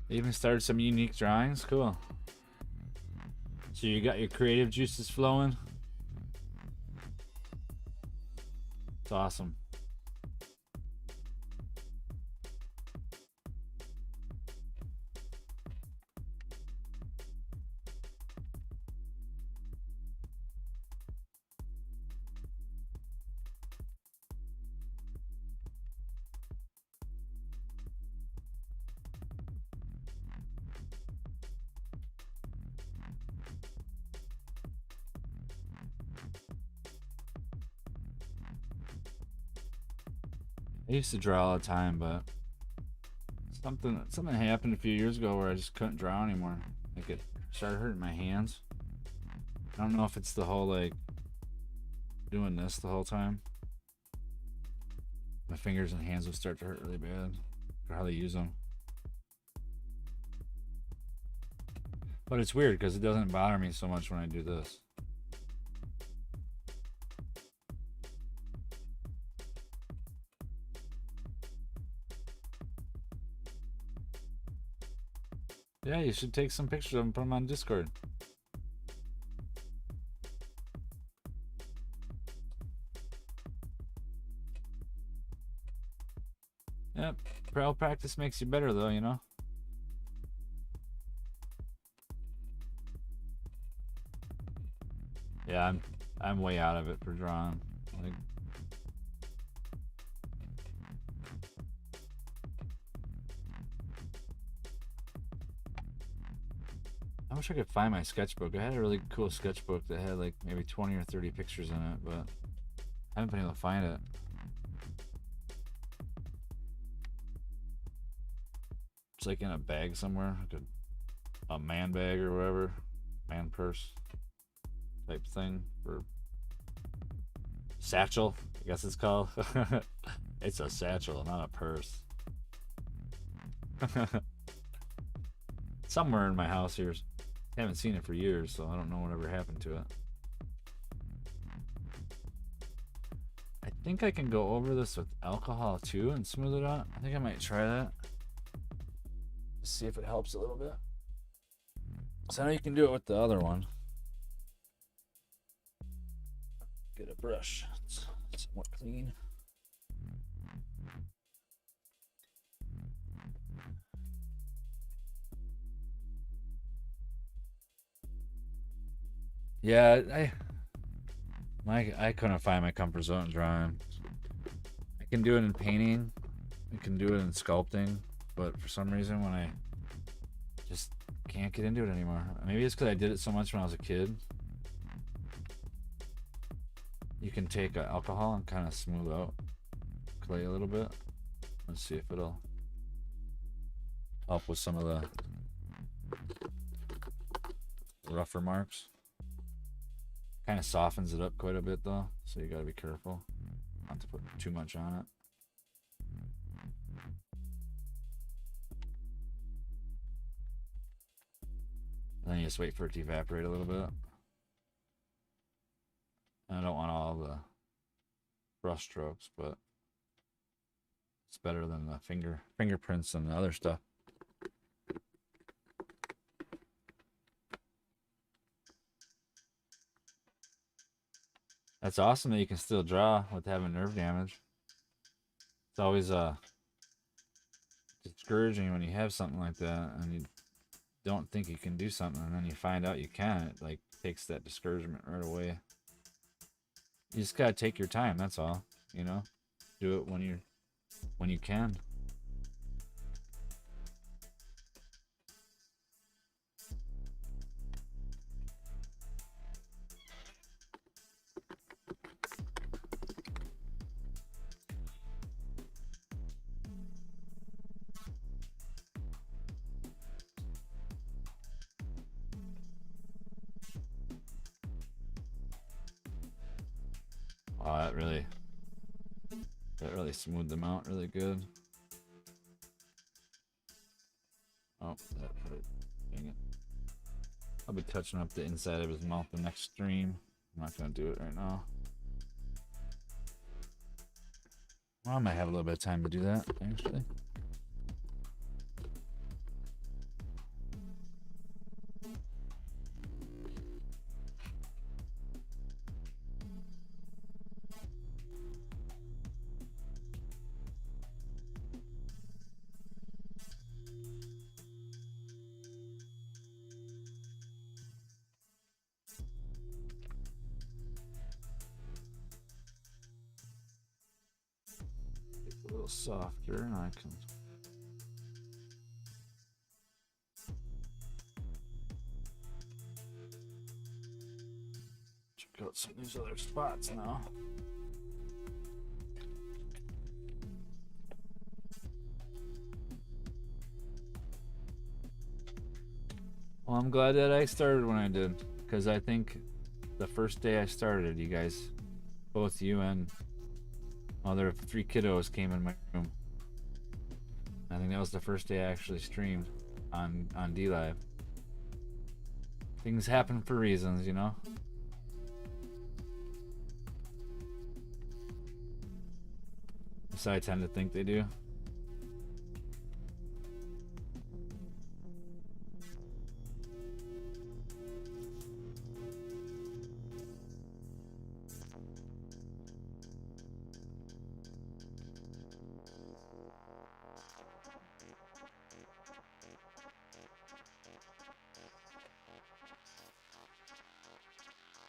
Speaker 1: They even started some unique drawings. Cool. So you got your creative juices flowing. It's awesome. I used to draw all the time, but something happened a few years ago where I just couldn't draw anymore. Like it started hurting my hands. I don't know if it's the whole like doing this the whole time. My fingers and hands would start to hurt really bad for how they use them. But it's weird because it doesn't bother me so much when I do this. Yeah, you should take some pictures of them and put them on Discord. Yep, practice makes you better though, you know? Yeah, I'm way out of it for drawing. Like, I wish I could find my sketchbook. I had a really cool sketchbook that had like maybe 20 or 30 pictures in it, but I haven't been able to find it. It's like in a bag somewhere, like a man bag or whatever, man purse type thing, or satchel, I guess it's called. It's a satchel, not a purse. Somewhere in my house here. I haven't seen it for years, so I don't know whatever happened to it. I think I can go over this with alcohol too and smooth it out. I think I might try that. See if it helps a little bit. So now you can do it with the other one. Get a brush. It's somewhat clean. Yeah, I couldn't find my comfort zone in drawing. I can do it in painting. I can do it in sculpting. But for some reason, when I just can't get into it anymore. Maybe it's because I did it so much when I was a kid. You can take alcohol and kind of smooth out clay a little bit. Let's see if it'll help with some of the rougher marks. Kind of softens it up quite a bit though, so you gotta be careful not to put too much on it. And then you just wait for it to evaporate a little bit. And I don't want all the brush strokes, but it's better than the fingerprints and the other stuff. That's awesome that you can still draw with having nerve damage. It's always discouraging when you have something like that and you don't think you can do something and then you find out you can. It like takes that discouragement right away. You just gotta take your time, that's all, you know? Do it when you can. Oh, that really smoothed them out really good. Oh, that hurt it. Dang it. I'll be touching up the inside of his mouth the next stream. I'm not gonna do it right now. Well, I might have a little bit of time to do that, actually. A little softer and I can check out some of these other spots now. Well, I'm glad that I started when I did, because I think the first day I started, you guys, both you and other 3 kiddos came in my room. I think that was the first day I actually streamed on DLive. Things happen for reasons, you know? So I tend to think they do.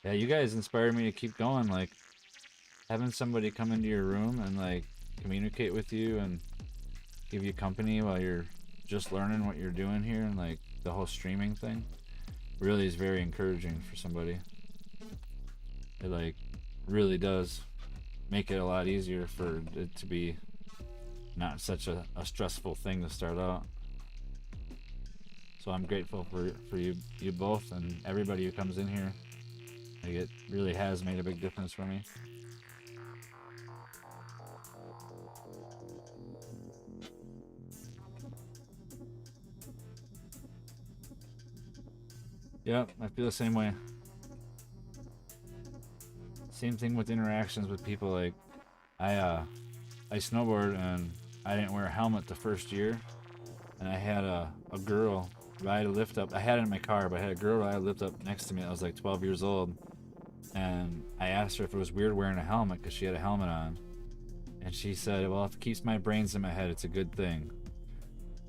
Speaker 1: Yeah, you guys inspired me to keep going. Like, having somebody come into your room and like communicate with you and give you company while you're just learning what you're doing here, and like the whole streaming thing really is very encouraging for somebody. It like really does make it a lot easier for it to be not such a stressful thing to start out. So I'm grateful for you both and everybody who comes in here. Like, it really has made a big difference for me. Yep, I feel the same way. Same thing with interactions with people. Like, I snowboard and I didn't wear a helmet the first year, and I had a girl ride a lift up. I had it in my car, but I had a girl ride a lift up next to me that was like 12 years old. And I asked her if it was weird wearing a helmet because she had a helmet on. And she said, well, if it keeps my brains in my head, it's a good thing.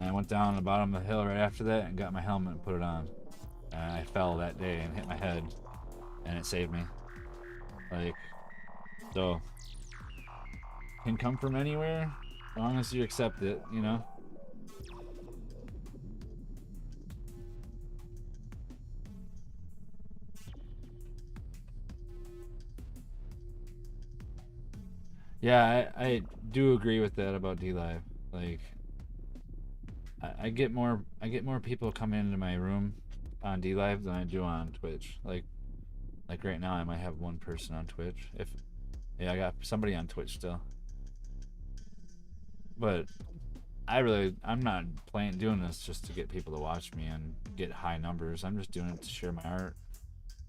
Speaker 1: And I went down the bottom of the hill right after that and got my helmet and put it on. And I fell that day and hit my head. And it saved me. Like, so, can come from anywhere as long as you accept it, you know? Yeah, I do agree with that about DLive. Like, I get more people coming into my room on DLive than I do on Twitch. Like right now, I might have one person on Twitch. Yeah, I got somebody on Twitch still. But I'm not doing this just to get people to watch me and get high numbers. I'm just doing it to share my art.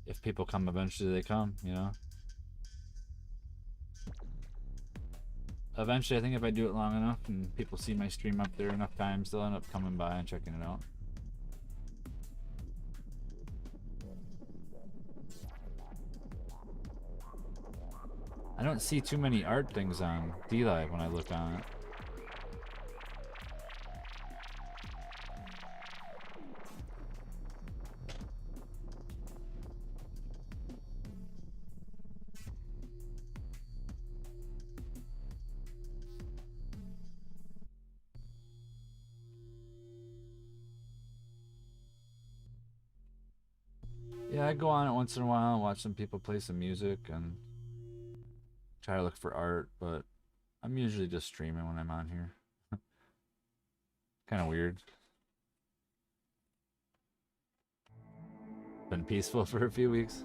Speaker 1: If people come, eventually they come, you know? Eventually, I think if I do it long enough and people see my stream up there enough times, they'll end up coming by and checking it out. I don't see too many art things on DLive when I look on it. Yeah, I go on it once in a while and watch some people play some music and try to look for art, but I'm usually just streaming when I'm on here. Kind of weird. Been peaceful for a few weeks.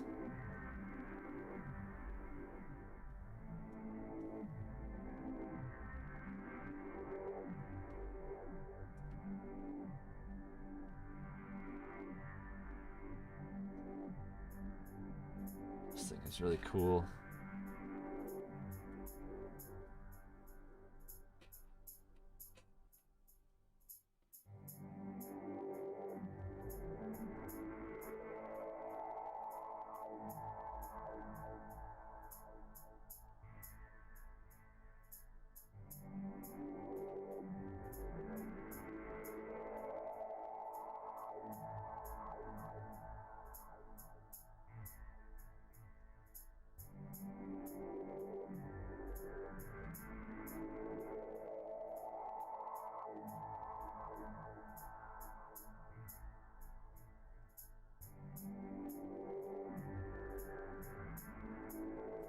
Speaker 1: This thing is really cool.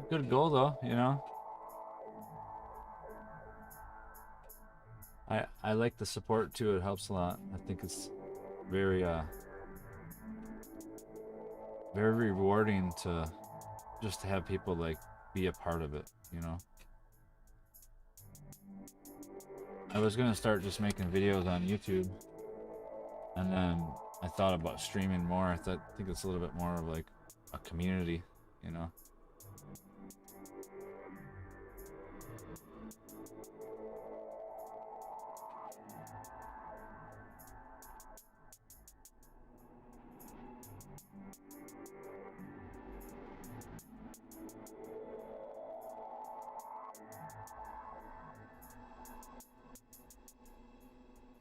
Speaker 1: Good goal though, you know. I like the support too. It helps a lot. I think it's very very rewarding to just to have people like be a part of it, you know. I was gonna start just making videos on YouTube, and then I thought about streaming more. I think it's a little bit more of like a community, you know.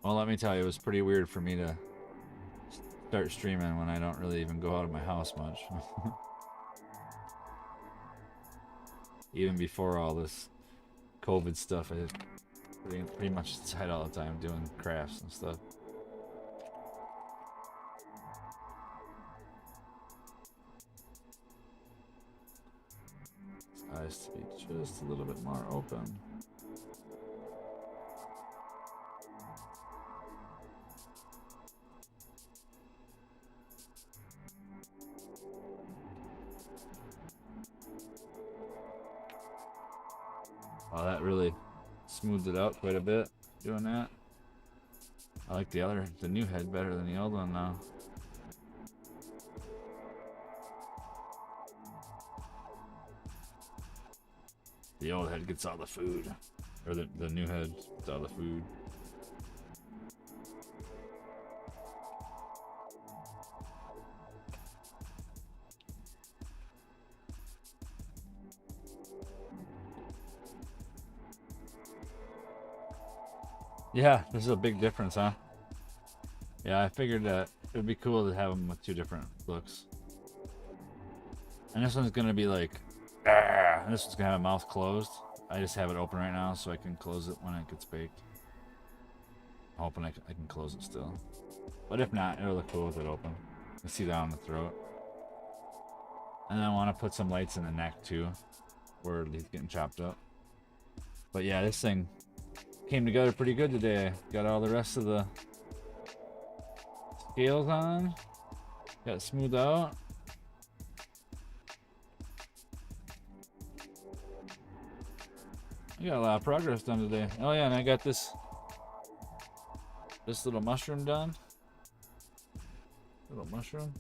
Speaker 1: Well, let me tell you, it was pretty weird for me to start streaming when I don't really even go out of my house much. Even before all this COVID stuff, I was pretty much inside all the time doing crafts and stuff. Eyes to be just a little bit more open. Oh, that really smoothed it out quite a bit doing that. I like the new head better than the old one now. The old head gets all the food, or the new head gets all the food. Yeah, this is a big difference, huh? Yeah, I figured that it would be cool to have them with two different looks. And this one's gonna be like, and this one's gonna have a mouth closed. I just have it open right now so I can close it when it gets baked. I'm hoping I can close it still. But if not, it'll look cool with it open. You can see that on the throat. And I want to put some lights in the neck too, where he's getting chopped up. But yeah, this thing came together pretty good today. Got all the rest of the scales on. Got it smoothed out. I got a lot of progress done today. Oh yeah, and I got this little mushroom done. Little mushroom.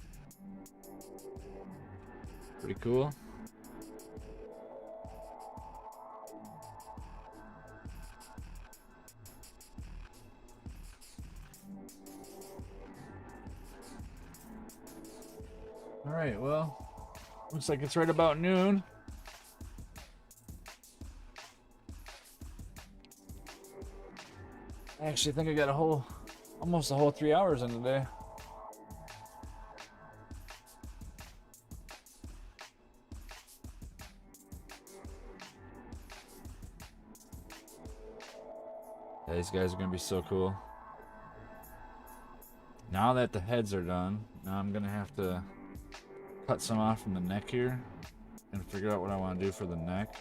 Speaker 1: Pretty cool. All right, well, looks like it's right about noon. I actually think I got almost a whole 3 hours in today. Yeah, these guys are gonna be so cool. Now that the heads are done, now I'm gonna have to cut some off from the neck here and figure out what I want to do for the neck.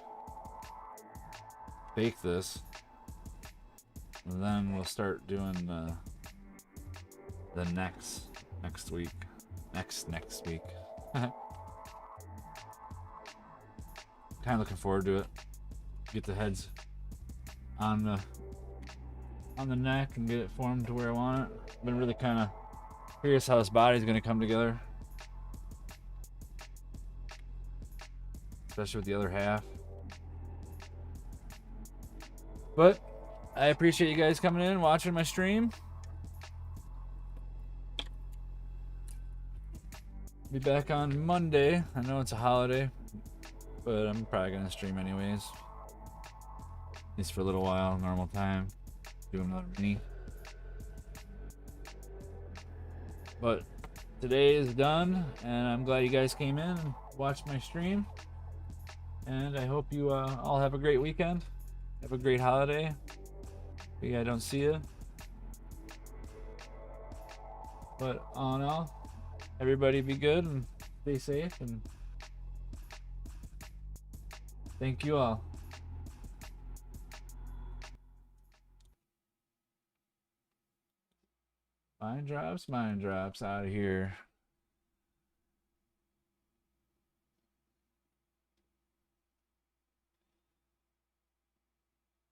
Speaker 1: Bake this. And then we'll start doing the next week. Next week. Kind of looking forward to it. Get the heads on the neck and get it formed to where I want it. Been really kind of curious how this body's gonna come together, especially with the other half. But I appreciate you guys coming in, watching my stream. Be back on Monday. I know it's a holiday, but I'm probably gonna stream anyways. At least for a little while, normal time. Do another mini. But today is done, and I'm glad you guys came in and watched my stream. And I hope you all have a great weekend. Have a great holiday. Maybe I don't see you. But all in all, everybody be good and stay safe, and thank you all. Mind drops out of here.